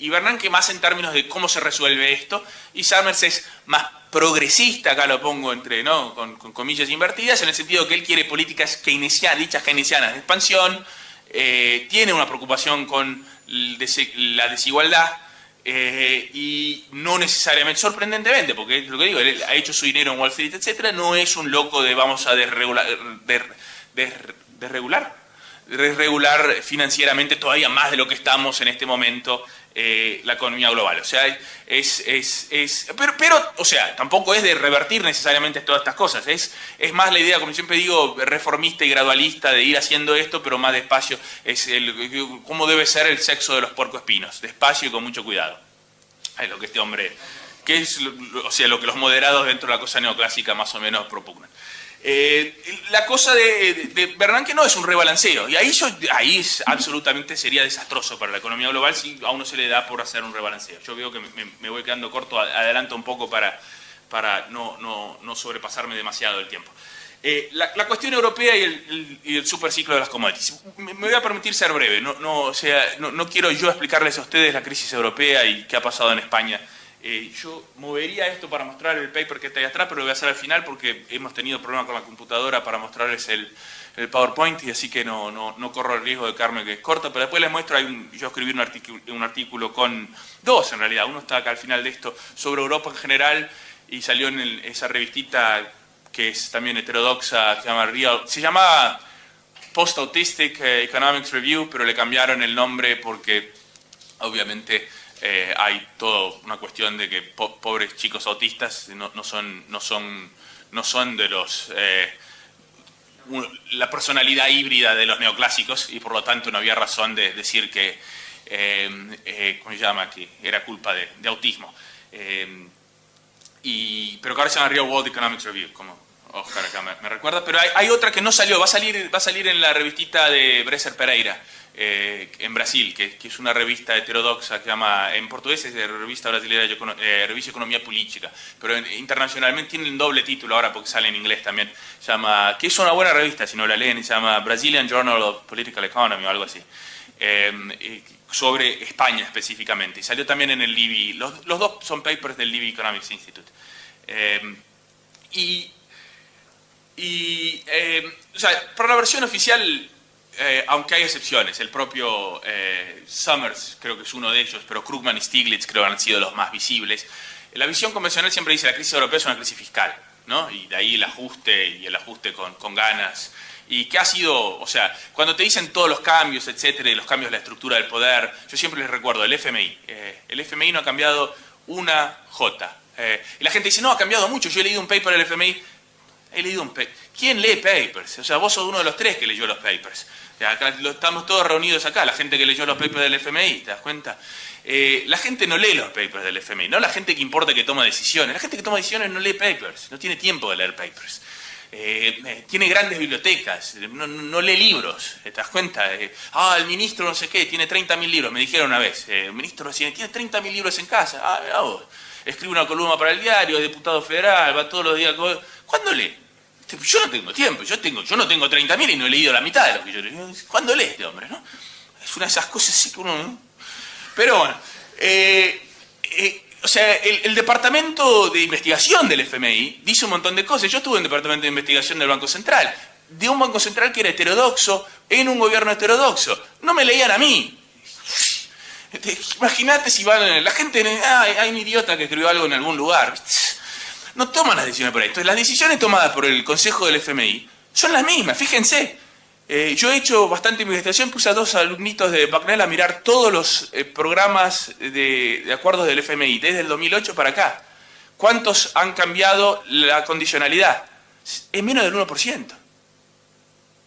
Bernanke, más en términos de cómo se resuelve esto, y Summers es más progresista, acá lo pongo entre, ¿no?, con comillas invertidas, en el sentido que él quiere políticas dichas keynesianas de expansión, tiene una preocupación con la desigualdad, y no necesariamente, sorprendentemente, porque es lo que digo, él ha hecho su dinero en Wall Street, etcétera, no es un loco de vamos a desregular financieramente todavía más de lo que estamos en este momento la economía global. O sea, pero o sea, tampoco es de revertir necesariamente todas estas cosas. Es más la idea, como siempre digo, reformista y gradualista de ir haciendo esto, pero más despacio. Es cómo debe ser el sexo de los puercoespinos, despacio y con mucho cuidado. Es lo que este hombre, que es, o sea, lo que los moderados dentro de la cosa neoclásica más o menos propugnan. La cosa de Bernanke no es un rebalanceo, y ahí absolutamente sería desastroso para la economía global si a uno se le da por hacer un rebalanceo. Yo veo que me voy quedando corto, adelanto un poco para no sobrepasarme demasiado el tiempo. La cuestión europea y el superciclo de las commodities. Me voy a permitir ser breve, no quiero yo explicarles a ustedes la crisis europea y qué ha pasado en España. Yo movería esto para mostrar el paper que está ahí atrás, pero lo voy a hacer al final porque hemos tenido problemas con la computadora para mostrarles el PowerPoint, y así que no corro el riesgo de quedarme que es corto, pero después les muestro, yo escribí un artículo con dos en realidad, uno está acá al final de esto, sobre Europa en general, y salió en esa revistita que es también heterodoxa, se llama Post-Autistic Economics Review, pero le cambiaron el nombre porque obviamente hay toda una cuestión de que pobres chicos autistas no son de los la personalidad híbrida de los neoclásicos, y por lo tanto no había razón de decir que ¿cómo se llama?, que era culpa de autismo, pero que ahora se llama Real World Economics Review, como Oscar acá me recuerda. Pero hay otra que no salió, va a salir en la revistita de Bresser Pereira, en Brasil, que es una revista heterodoxa que se llama, en portugués es de Revista Brasileira Revista Economía Política, pero internacionalmente tiene un doble título ahora porque sale en inglés también, que es una buena revista si no la leen, se llama Brazilian Journal of Political Economy o algo así, sobre España específicamente, y salió también en el Libby, los dos son papers del Libby Economics Institute. O sea, para la versión oficial, aunque hay excepciones, el propio Summers creo que es uno de ellos, pero Krugman y Stiglitz creo que han sido los más visibles. La visión convencional siempre dice que la crisis europea es una crisis fiscal, ¿no? Y de ahí el ajuste con ganas. Y que ha sido, o sea, cuando te dicen todos los cambios, etcétera, y los cambios de la estructura del poder, yo siempre les recuerdo el FMI. El FMI no ha cambiado una jota. Y la gente dice, no, ha cambiado mucho, yo he leído un paper del FMI. He leído un paper. ¿Quién lee papers? O sea, vos sos uno de los tres que leyó los papers. Acá estamos todos reunidos acá, la gente que leyó los papers del FMI, ¿te das cuenta? La gente no lee los papers del FMI, no la gente que importa que toma decisiones. La gente que toma decisiones no lee papers, no tiene tiempo de leer papers. Tiene grandes bibliotecas, no lee libros, ¿te das cuenta? El ministro no sé qué, tiene 30.000 libros, me dijeron una vez. El ministro tiene 30.000 libros en casa. Mirá vos. Escribe una columna para el diario, es diputado federal, va todos los días. ¿Cuándo lee? Yo no tengo tiempo, yo no tengo 30.000 y no he leído la mitad de lo que yo leo. ¿Cuándo lee este hombre, no? Es una de esas cosas así que uno... ¿no? Pero bueno, o sea, el departamento de investigación del FMI dice un montón de cosas. Yo estuve en el departamento de investigación del Banco Central, de un Banco Central que era heterodoxo, en un gobierno heterodoxo. No me leían a mí. Imagínate si van... La gente... hay un idiota que escribió algo en algún lugar. No toman las decisiones por ahí. Entonces, las decisiones tomadas por el Consejo del FMI son las mismas, fíjense. Yo he hecho bastante investigación, puse a 2 alumnitos de Bucknell a mirar todos los programas de acuerdos del FMI, desde el 2008 para acá. ¿Cuántos han cambiado la condicionalidad? Es menos del 1%.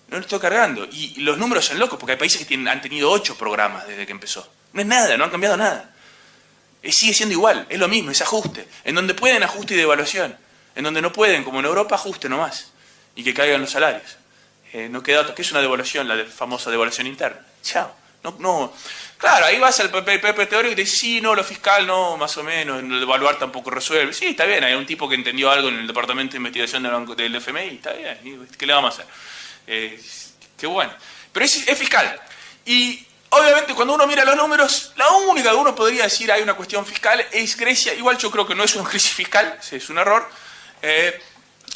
No lo estoy cargando. Y los números son locos, porque hay países que han tenido 8 programas desde que empezó. No es nada, no han cambiado nada. Sigue siendo igual, es lo mismo, es ajuste. En donde pueden, ajuste y devaluación. En donde no pueden, como en Europa, ajuste nomás. Y que caigan los salarios. No queda otro. ¿Qué es una devaluación? La famosa devaluación interna. Chao. No. Claro, ahí vas al paper teórico y te dices, sí, no, lo fiscal no, más o menos, el devaluar tampoco resuelve. Sí, está bien, hay un tipo que entendió algo en el departamento de investigación del FMI, está bien, ¿qué le vamos a hacer? Qué bueno. Pero es fiscal. Y obviamente cuando uno mira los números, la única que uno podría decir hay una cuestión fiscal es Grecia. Igual yo creo que no es una crisis fiscal, es un error.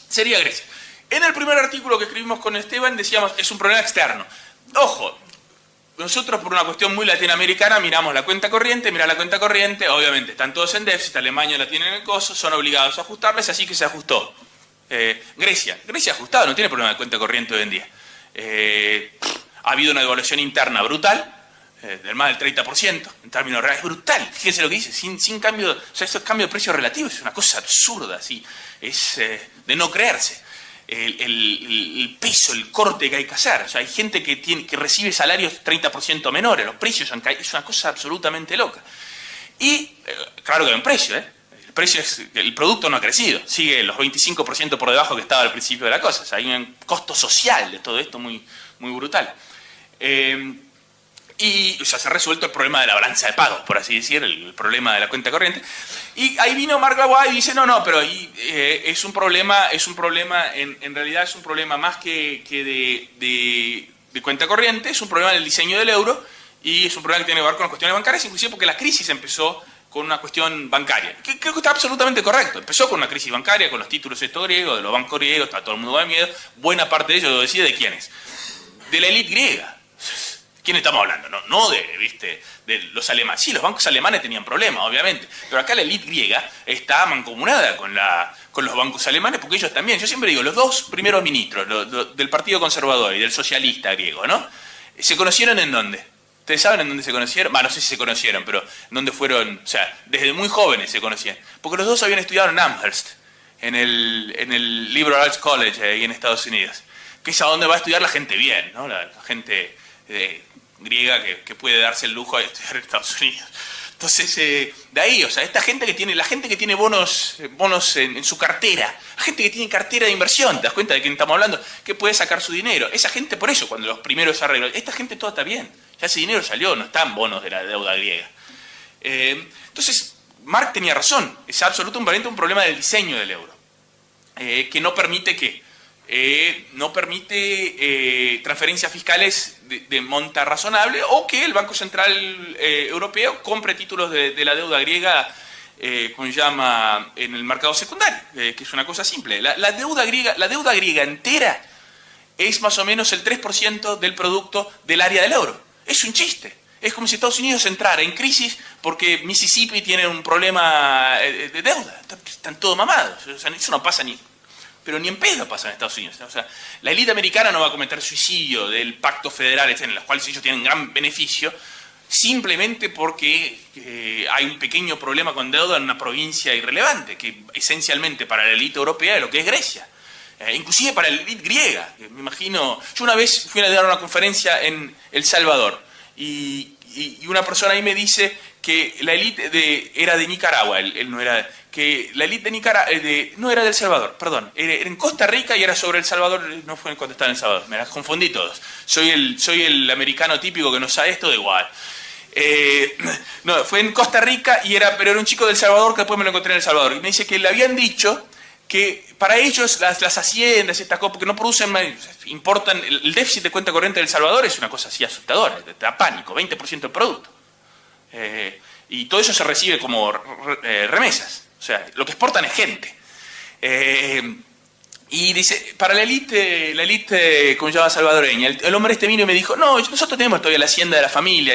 Sería Grecia. En el primer artículo que escribimos con Esteban decíamos, es un problema externo. Ojo, nosotros por una cuestión muy latinoamericana miramos la cuenta corriente, obviamente están todos en déficit, Alemania la tiene en el coso, son obligados a ajustarles, así que se ajustó. Grecia ha ajustado, no tiene problema de cuenta corriente hoy en día. Ha habido una devaluación interna brutal, del más del 30%, en términos reales, brutal. Fíjense lo que dice, sin cambio, o sea, esto cambio de precio relativo es una cosa absurda, así, es de no creerse. El peso, el corte que hay que hacer. O sea, hay gente que recibe salarios 30% menores, los precios han caído, es una cosa absolutamente loca. Y, claro que hay un precio, el producto no ha crecido, sigue los 25% por debajo que estaba al principio de la cosa. O sea, hay un costo social de todo esto muy, muy brutal. Y o sea, se ha resuelto el problema de la balanza de pagos, por así decir, el problema de la cuenta corriente. Y ahí vino Mark Lavoie y dice, no, pero es un problema, en realidad es un problema más que de cuenta corriente, es un problema del diseño del euro y es un problema que tiene que ver con las cuestiones bancarias, inclusive porque la crisis empezó con una cuestión bancaria, que creo que está absolutamente correcto. Empezó con una crisis bancaria, con los títulos estos griegos, de los bancos griegos, está todo el mundo de miedo, buena parte de ellos lo decía, ¿de quiénes? De la élite griega. ¿Quién estamos hablando? No de los alemanes. Sí, los bancos alemanes tenían problemas, obviamente. Pero acá la élite griega está mancomunada con los bancos alemanes, porque ellos también. Yo siempre digo, los 2 primeros ministros, del Partido Conservador y del Socialista griego, ¿no? ¿Se conocieron en dónde? ¿Ustedes saben en dónde se conocieron? No sé si se conocieron, pero en dónde fueron... O sea, desde muy jóvenes se conocían. Porque los 2 habían estudiado en Amherst, en el Liberal Arts College, ahí en Estados Unidos. Que es a donde va a estudiar la gente bien, ¿no? La gente... griega que puede darse el lujo de estudiar en Estados Unidos. Entonces, de ahí, o sea, la gente que tiene bonos en su cartera, la gente que tiene cartera de inversión, ¿te das cuenta de quién estamos hablando? Que puede sacar su dinero. Esa gente, por eso, cuando los primeros arreglos, esta gente todo está bien. Ya ese dinero salió, no están bonos de la deuda griega. Entonces, Mark tenía razón. Es absolutamente un problema del diseño del euro. Que no permite transferencias fiscales de monta razonable o que el Banco Central Europeo compre títulos de la deuda griega como se llama en el mercado secundario, que es una cosa simple. La deuda griega entera es más o menos el 3% del producto del área del euro. Es un chiste. Es como si Estados Unidos entrara en crisis porque Mississippi tiene un problema de deuda. Están todos mamados. O sea, eso no pasa pero ni en pedo pasa en Estados Unidos. O sea, la élite americana no va a cometer suicidio del pacto federal, en los cuales ellos tienen gran beneficio, simplemente porque hay un pequeño problema con deuda en una provincia irrelevante, que esencialmente para la élite europea es lo que es Grecia. Inclusive para la élite griega. Me imagino, yo una vez fui a dar una conferencia en El Salvador y una persona ahí me dice que la élite era de Nicaragua, él no era... que la élite de Nicaragua, no era de El Salvador, perdón, era en Costa Rica y era sobre El Salvador, no fue cuando estaba en El Salvador, me las confundí todos. Soy el americano típico que no sabe esto, de igual. No, fue en Costa Rica pero era un chico de El Salvador que después me lo encontré en El Salvador. Y me dice que le habían dicho que para ellos las haciendas y estas cosas, porque no producen, importan, el déficit de cuenta corriente de El Salvador es una cosa así asustadora, te da pánico, 20% del producto. Y todo eso se recibe como remesas, o sea, lo que exportan es gente. Y dice, para la élite, ¿cómo se llama? Salvadoreña, el hombre este vino y me dijo, no, nosotros tenemos todavía la hacienda de la familia,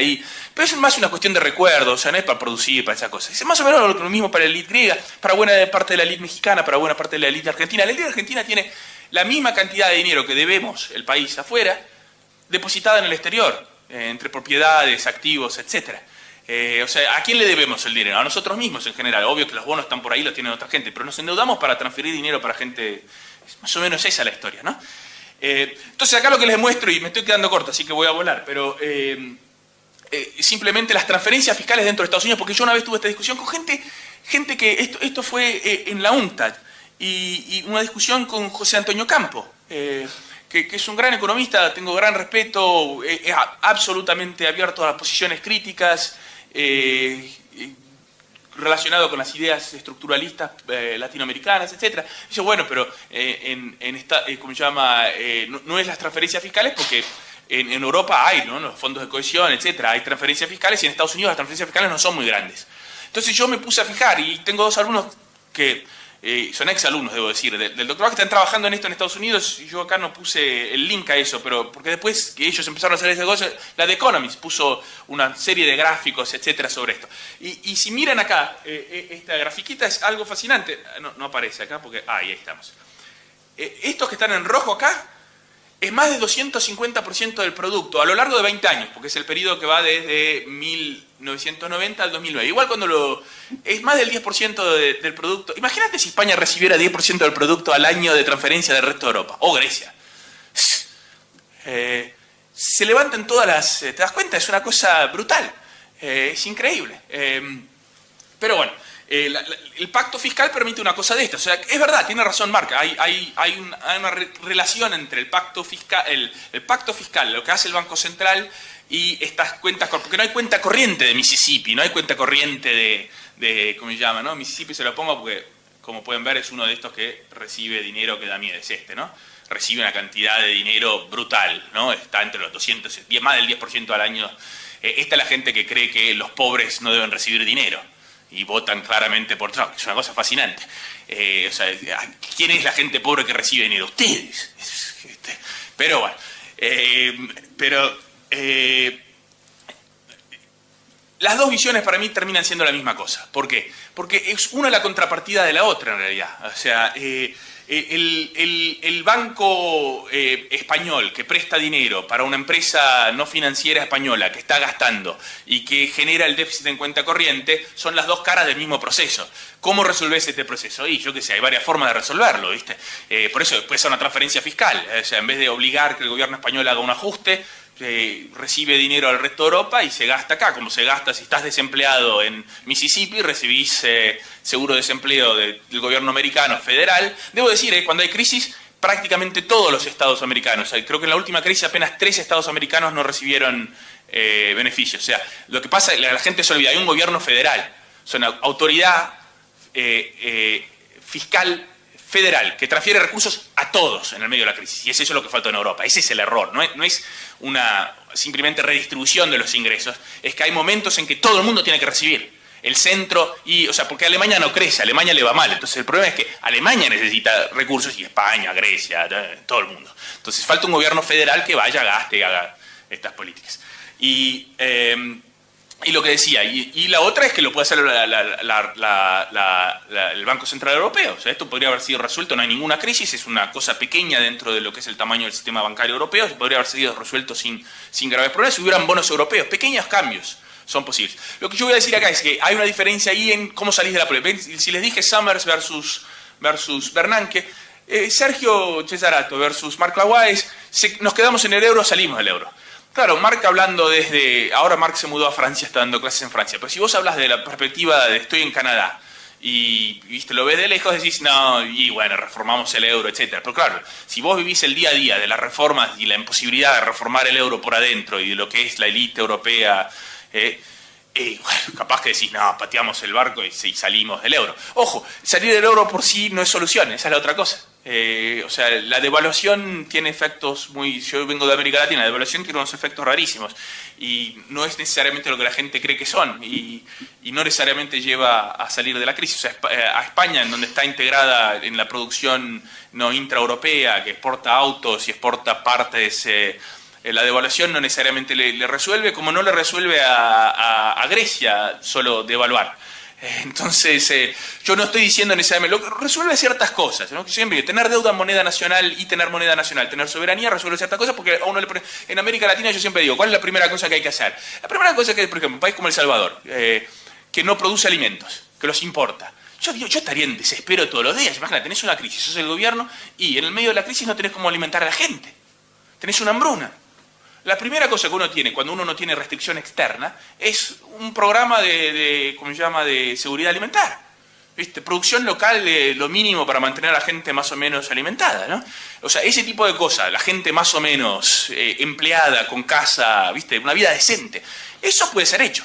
pero es más una cuestión de recuerdo, o sea, no es para producir, para esas cosas. Es más o menos lo mismo para la élite griega, para buena parte de la élite mexicana, para buena parte de la élite argentina. La élite argentina tiene la misma cantidad de dinero que debemos el país afuera, depositada en el exterior, entre propiedades, activos, etcétera. O sea, ¿a quién le debemos el dinero? A nosotros mismos en general. Obvio que los bonos están por ahí, los tienen otra gente, pero nos endeudamos para transferir dinero para gente. Es más o menos esa la historia, ¿no? Entonces acá lo que les muestro, y me estoy quedando corto, así que voy a volar, pero simplemente las transferencias fiscales dentro de Estados Unidos, porque yo una vez tuve esta discusión con gente que esto fue en la UNCTAD, y una discusión con José Antonio Campo, que es un gran economista, tengo gran respeto, es absolutamente abierto a las posiciones críticas, relacionado con las ideas estructuralistas latinoamericanas, etc. Dice, bueno, pero ¿cómo se llama? No es las transferencias fiscales porque en Europa hay, ¿no? Los fondos de cohesión, etc. Hay transferencias fiscales y en Estados Unidos las transferencias fiscales no son muy grandes. Entonces yo me puse a fijar y tengo dos alumnos que son exalumnos, debo decir, del doctorado que están trabajando en esto en Estados Unidos. Yo acá no puse el link a eso, pero porque después que ellos empezaron a hacer ese negocio, la The Economist puso una serie de gráficos, etcétera, sobre esto. Y si miran acá, esta grafiquita es algo fascinante. No aparece acá porque... ahí estamos. Estos que están en rojo acá, es más de 250% del producto a lo largo de 20 años, porque es el periodo que va desde 1990 al 2009. Igual cuando es más del 10% del producto. Imagínate si España recibiera 10% del producto al año de transferencia del resto de Europa, o Grecia. Se levantan todas las... ¿te das cuenta? Es una cosa brutal. Es increíble. Pero bueno, el pacto fiscal permite una cosa de esta. O sea, es verdad, tiene razón Marc, hay una relación entre el pacto fiscal, lo que hace el Banco Central y estas cuentas, porque no hay cuenta corriente de Mississippi, no hay cuenta corriente de ¿cómo se llama? ¿No? Mississippi se lo pongo porque, como pueden ver, es uno de estos que recibe dinero que da miedo, es este, ¿no? Recibe una cantidad de dinero brutal, ¿no? Está entre los 200, más del 10% al año. Esta es la gente que cree que los pobres no deben recibir dinero y votan claramente por Trump. Es una cosa fascinante. O sea, ¿quién es la gente pobre que recibe dinero? Ustedes. Pero bueno, las dos visiones para mí terminan siendo la misma cosa. ¿Por qué? Porque es una la contrapartida de la otra en realidad. O sea, el banco español que presta dinero para una empresa no financiera española que está gastando y que genera el déficit en cuenta corriente son las dos caras del mismo proceso. ¿Cómo resolvés este proceso? Y yo qué sé, hay varias formas de resolverlo, ¿viste? Por eso puede ser una transferencia fiscal. O sea, en vez de obligar que el gobierno español haga un ajuste, recibe dinero al resto de Europa y se gasta acá, como se gasta si estás desempleado en Mississippi, recibís seguro de desempleo del gobierno americano federal. Debo decir, cuando hay crisis, prácticamente todos los estados americanos, creo que en la última crisis apenas 3 estados americanos no recibieron beneficios. O sea, lo que pasa, la gente se olvida, hay un gobierno federal, o sea, una autoridad fiscal federal que transfiere recursos a todos en el medio de la crisis, y es eso lo que falta en Europa. Ese es el error, no es una simplemente redistribución de los ingresos, es que hay momentos en que todo el mundo tiene que recibir. El centro, o sea, porque Alemania no crece, a Alemania le va mal, entonces el problema es que Alemania necesita recursos y España, Grecia, todo el mundo. Entonces falta un gobierno federal que vaya, gaste y haga estas políticas. Y lo que decía, y la otra es que lo puede hacer el Banco Central Europeo. O sea, esto podría haber sido resuelto, no hay ninguna crisis, es una cosa pequeña dentro de lo que es el tamaño del sistema bancario europeo, podría haber sido resuelto sin graves problemas si hubieran bonos europeos, pequeños cambios son posibles. Lo que yo voy a decir acá es que hay una diferencia ahí en cómo salís de la polémica. Si les dije Summers versus Bernanke, Sergio Cesarato versus Marc Laguáez, nos quedamos en el euro, salimos del euro. Claro, Marc hablando ahora Marc se mudó a Francia, está dando clases en Francia, pero si vos hablas de la perspectiva de estoy en Canadá y ¿viste? Lo ves de lejos, decís, no, y bueno, reformamos el euro, etc. Pero claro, si vos vivís el día a día de las reformas y la imposibilidad de reformar el euro por adentro y de lo que es la élite europea, bueno, capaz que decís, no, pateamos el barco y salimos del euro. Ojo, salir del euro por sí no es solución, esa es la otra cosa. O sea, la devaluación tiene efectos muy... Yo vengo de América Latina, la devaluación tiene unos efectos rarísimos y no es necesariamente lo que la gente cree que son y no necesariamente lleva a salir de la crisis. O sea, a España, en donde está integrada en la producción no intraeuropea, que exporta autos y exporta partes... la devaluación no necesariamente le resuelve, como no le resuelve a Grecia solo devaluar. Entonces, yo no estoy diciendo necesariamente, resuelve ciertas cosas, ¿no? Siempre tener deuda en moneda nacional y tener moneda nacional, tener soberanía resuelve ciertas cosas, porque a uno le pone, en América Latina yo siempre digo, ¿cuál es la primera cosa que hay que hacer? La primera cosa que, por ejemplo, un país como El Salvador, que no produce alimentos, que los importa. Yo estaría en desespero todos los días. Imagínate, tenés una crisis, sos el gobierno y en el medio de la crisis no tenés cómo alimentar a la gente. Tenés una hambruna. La primera cosa que uno tiene cuando uno no tiene restricción externa es un programa ¿cómo se llama?, de seguridad alimentaria. ¿Viste? Producción local, lo mínimo para mantener a la gente más o menos alimentada, ¿no? O sea, ese tipo de cosas, la gente más o menos empleada, con casa, ¿viste?, una vida decente. Eso puede ser hecho,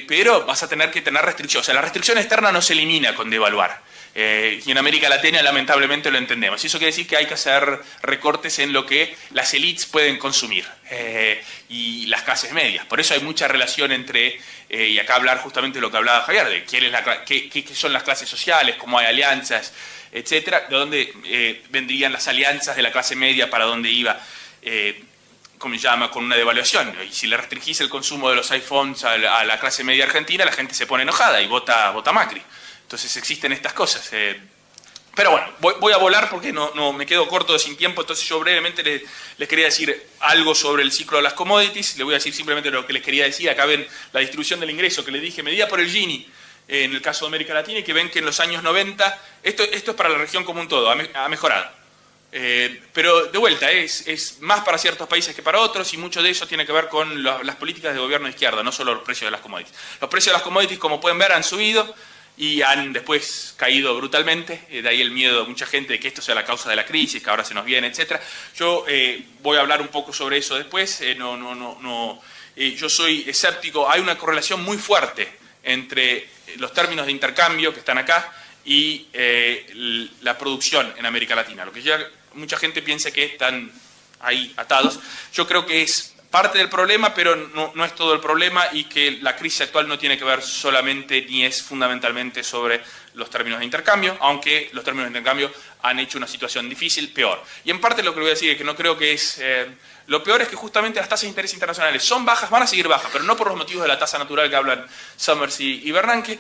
pero vas a tener que tener restricción. O sea, la restricción externa no se elimina con devaluar. Y en América Latina lamentablemente lo entendemos. Y eso quiere decir que hay que hacer recortes en lo que las élites pueden consumir y las clases medias. Por eso hay mucha relación entre, y acá hablar justamente de lo que hablaba Javier, de qué son las clases sociales, cómo hay alianzas, etcétera, de dónde vendrían las alianzas de la clase media, para dónde iba, como se llama, con una devaluación. Y si le restringís el consumo de los iPhones a la clase media argentina, la gente se pone enojada y vota Macri. Entonces existen estas cosas. Pero bueno, voy a volar porque no me quedo corto sin tiempo, entonces yo brevemente les quería decir algo sobre el ciclo de las commodities. Les voy a decir simplemente lo que les quería decir. Acá ven la distribución del ingreso que les dije, medida por el Gini en el caso de América Latina, y que ven que en los años 90, esto es para la región como un todo, ha mejorado. Pero de vuelta, es más para ciertos países que para otros, y mucho de eso tiene que ver con las políticas de gobierno de izquierda, no solo los precios de las commodities. Los precios de las commodities, como pueden ver, han subido y han después caído brutalmente, de ahí el miedo de mucha gente de que esto sea la causa de la crisis, que ahora se nos viene, etc. Yo voy a hablar un poco sobre eso después. Yo soy escéptico. Hay una correlación muy fuerte entre los términos de intercambio que están acá y la producción en América Latina. Lo que ya mucha gente piensa que están ahí atados. Yo creo que es parte del problema, pero no es todo el problema, y que la crisis actual no tiene que ver solamente ni es fundamentalmente sobre los términos de intercambio, aunque los términos de intercambio han hecho una situación difícil, peor. Y en parte lo que voy a decir es que no creo que es... lo peor es que justamente las tasas de interés internacionales son bajas, van a seguir bajas, pero no por los motivos de la tasa natural que hablan Summers y Bernanke.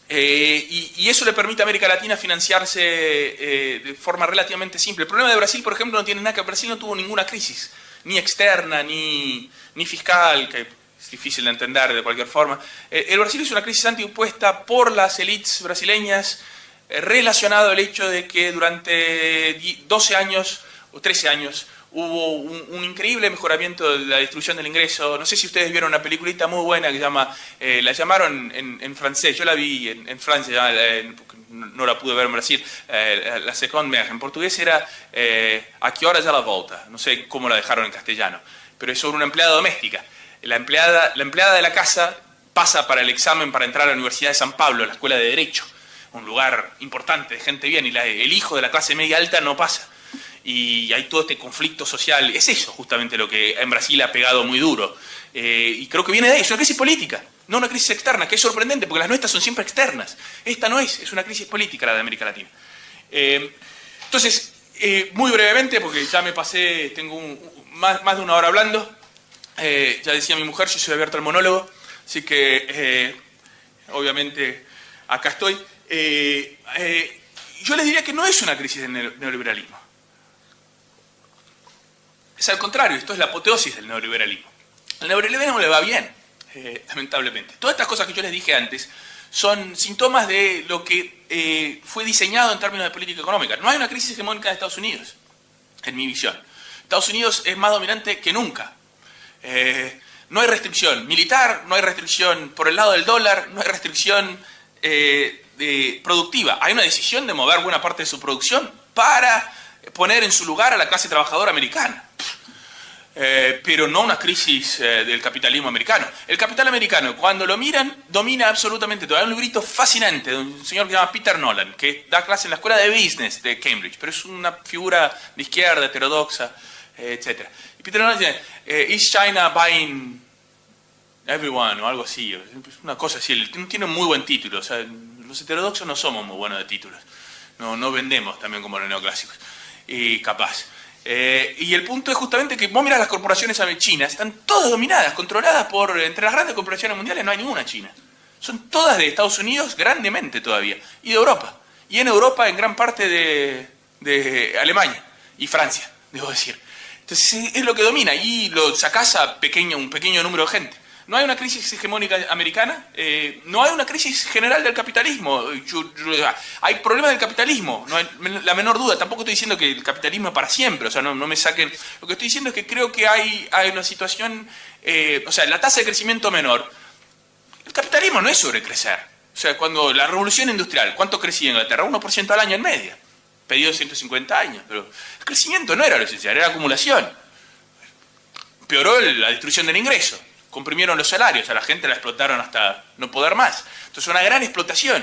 Y eso le permite a América Latina financiarse de forma relativamente simple. El problema de Brasil, por ejemplo, no tiene nada que ver. Brasil no tuvo ninguna crisis, ni externa, ni fiscal, que es difícil de entender de cualquier forma. El Brasil es una crisis antiimpuesta por las élites brasileñas, relacionado al hecho de que durante 12 años o 13 años hubo un increíble mejoramiento de la distribución del ingreso. No sé si ustedes vieron una peliculita muy buena que se llama, la llamaron en francés, yo la vi en Francia, no la pude ver en Brasil, la seconde mère. En portugués era ¿A qué hora ya la volta? No sé cómo la dejaron en castellano, pero es sobre una empleada doméstica. La empleada de la casa pasa para el examen para entrar a la Universidad de San Pablo, la escuela de Derecho, un lugar importante de gente bien, y el hijo de la clase media alta no pasa. Y hay todo este conflicto social. Es eso justamente lo que en Brasil ha pegado muy duro. Y creo que viene de ahí. Es una crisis política, no una crisis externa, que es sorprendente, porque las nuestras son siempre externas. Esta no es una crisis política la de América Latina. Entonces, muy brevemente, porque ya me pasé, tengo más de una hora hablando. Ya decía mi mujer, yo soy abierto al monólogo, así que obviamente acá estoy. Yo les diría que no es una crisis del neoliberalismo. Es al contrario, esto es la apoteosis del neoliberalismo. Al neoliberalismo le va bien, lamentablemente. Todas estas cosas que yo les dije antes son síntomas de lo que fue diseñado en términos de política económica. No hay una crisis hegemónica de Estados Unidos, en mi visión. Estados Unidos es más dominante que nunca. No hay restricción militar, no hay restricción por el lado del dólar, no hay restricción productiva. Hay una decisión de mover buena parte de su producción para poner en su lugar a la clase trabajadora americana. pero no una crisis del capitalismo americano. El capital americano, cuando lo miran, domina absolutamente todo. Hay un librito fascinante de un señor que se llama Peter Nolan, que da clase en la escuela de business de Cambridge, pero es una figura de izquierda, heterodoxa, etc. Y Peter Nolan dice, ¿Is China buying everyone? O algo así, una cosa así. Tiene un muy buen título. O sea, los heterodoxos no somos muy buenos de títulos. No vendemos también como los neoclásicos. Y capaz. Y el punto es justamente que vos mirás las corporaciones chinas, están todas dominadas, controladas por, entre las grandes corporaciones mundiales no hay ninguna china. Son todas de Estados Unidos, grandemente todavía, y de Europa. Y en Europa en gran parte de Alemania y Francia, debo decir. Entonces es lo que domina y lo sacás a un pequeño número de gente. No hay una crisis hegemónica americana, no hay una crisis general del capitalismo. Hay problemas del capitalismo, no hay la menor duda. Tampoco estoy diciendo que el capitalismo es para siempre, o sea, no me saquen. Lo que estoy diciendo es que creo que hay una situación, o sea, la tasa de crecimiento menor. El capitalismo no es sobrecrecer. O sea, cuando la revolución industrial, ¿cuánto crecía en Inglaterra? 1% al año en media. Periodo de 150 años, pero el crecimiento no era lo esencial, era acumulación. Peoró la destrucción del ingreso. Comprimieron los salarios, a la gente la explotaron hasta no poder más. Entonces, una gran explotación.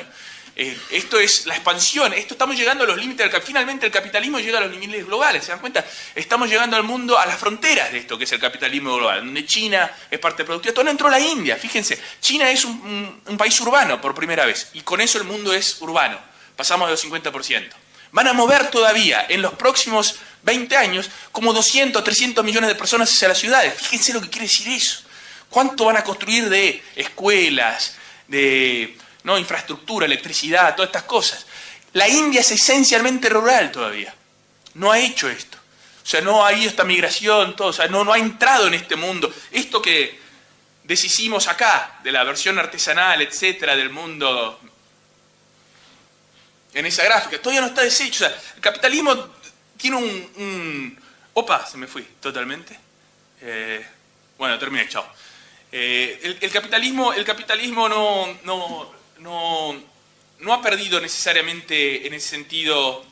Esto es la expansión, estamos llegando a los límites del finalmente el capitalismo llega a los niveles globales, ¿se dan cuenta? Estamos llegando al mundo, a las fronteras de esto que es el capitalismo global, donde China es parte productiva. Todavía no entró la India, fíjense, China es un país urbano por primera vez, y con eso el mundo es urbano, pasamos de los 50%. Van a mover todavía en los próximos 20 años como 200, 300 millones de personas hacia las ciudades. Fíjense lo que quiere decir eso. ¿Cuánto van a construir de escuelas, de infraestructura, electricidad, todas estas cosas? La India es esencialmente rural todavía. No ha hecho esto. O sea, no ha habido esta migración, todo. O sea, no ha entrado en este mundo. Esto que deshicimos acá, de la versión artesanal, etcétera, del mundo en esa gráfica, todavía no está deshecho. O sea, el capitalismo tiene Opa, se me fui totalmente. Bueno, terminé, chao. El capitalismo no ha perdido necesariamente en ese sentido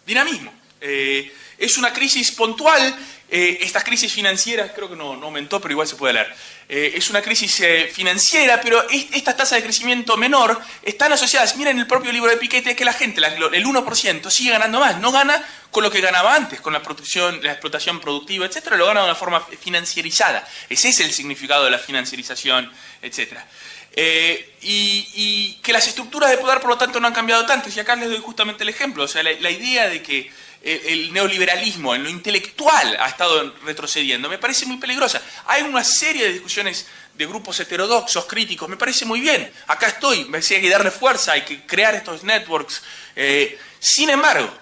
dinamismo. Es una crisis puntual, estas crisis financieras, creo que no aumentó, pero igual se puede leer. Es una crisis financiera, pero estas tasas de crecimiento menor están asociadas, miren el propio libro de Piketty, es que la gente, el 1%, sigue ganando más, no gana con lo que ganaba antes, con la explotación productiva, etcétera, lo gana de una forma financierizada. Ese es el significado de la financiarización, etcétera. Y que las estructuras de poder, por lo tanto, no han cambiado tanto. Y acá les doy justamente el ejemplo. O sea, la idea de que el neoliberalismo en lo intelectual ha estado retrocediendo me parece muy peligrosa. Hay una serie de discusiones de grupos heterodoxos, críticos, me parece muy bien. Acá estoy, me decía, hay que darle fuerza, hay que crear estos networks. Sin embargo,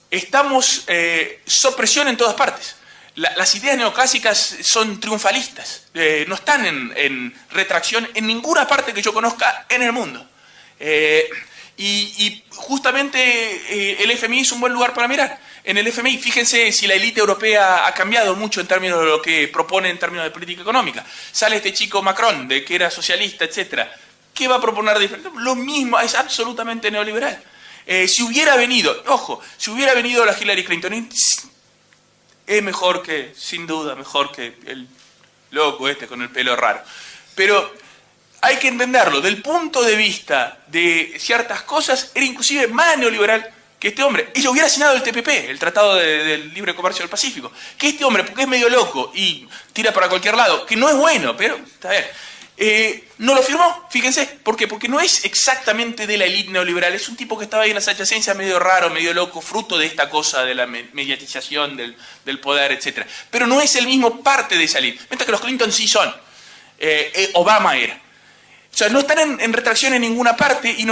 estamos sob presión en todas partes. Las ideas neoclásicas son triunfalistas, no están en retracción en ninguna parte que yo conozca en el mundo. Y justamente el FMI es un buen lugar para mirar. En el FMI, fíjense si la élite europea ha cambiado mucho en términos de lo que propone en términos de política económica. Sale este chico Macron, de que era socialista, etc. ¿Qué va a proponer de diferente? Lo mismo, es absolutamente neoliberal. Si hubiera venido, ojo, si hubiera venido la Hillary Clinton, es mejor que, sin duda, mejor que el loco este con el pelo raro. Pero hay que entenderlo, del punto de vista de ciertas cosas, era inclusive más neoliberal que este hombre. Ella hubiera asignado el TPP, el Tratado del Libre Comercio del Pacífico. Que este hombre, porque es medio loco y tira para cualquier lado, que no es bueno, pero está bien. No lo firmó, fíjense. ¿Por qué? Porque no es exactamente de la élite neoliberal, es un tipo que estaba ahí en las adyacencias medio raro, medio loco, fruto de esta cosa de la mediatización del poder, etc. Pero no es el mismo parte de esa élite. Mientras que los Clinton sí son. Obama era. O sea, no están en retracción en ninguna parte y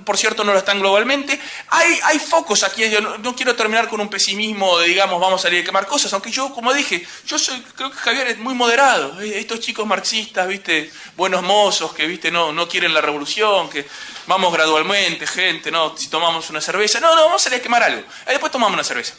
por cierto no lo están globalmente. Hay focos aquí. Yo no quiero terminar con un pesimismo de, digamos, vamos a salir a quemar cosas, aunque yo, como dije, creo que Javier es muy moderado. Estos chicos marxistas, viste, buenos mozos que, viste, no quieren la revolución, que vamos gradualmente, gente, no, si tomamos una cerveza, no, vamos a salir a quemar algo. Ahí después tomamos una cerveza.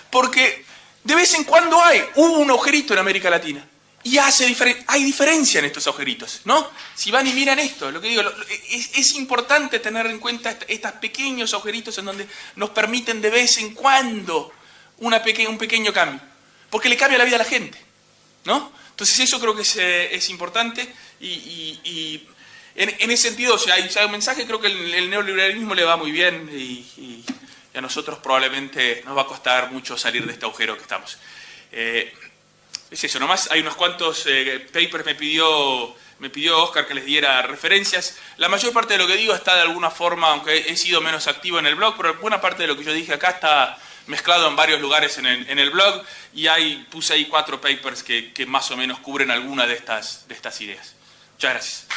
Porque de vez en cuando hubo un agujerito en América Latina. Y hay diferencia en estos agujeritos, ¿no? Si van y miran esto, lo que digo, es importante tener en cuenta estos pequeños agujeritos en donde nos permiten de vez en cuando un pequeño cambio, porque le cambia la vida a la gente, ¿no? Entonces eso creo que es importante y en ese sentido, si hay un mensaje, creo que el neoliberalismo le va muy bien y a nosotros probablemente nos va a costar mucho salir de este agujero que estamos. Es eso, nomás hay unos cuantos papers, me pidió Oscar que les diera referencias. La mayor parte de lo que digo está de alguna forma, aunque he sido menos activo en el blog, pero buena parte de lo que yo dije acá está mezclado en varios lugares en el blog y puse ahí 4 papers que más o menos cubren alguna de estas ideas. Muchas gracias.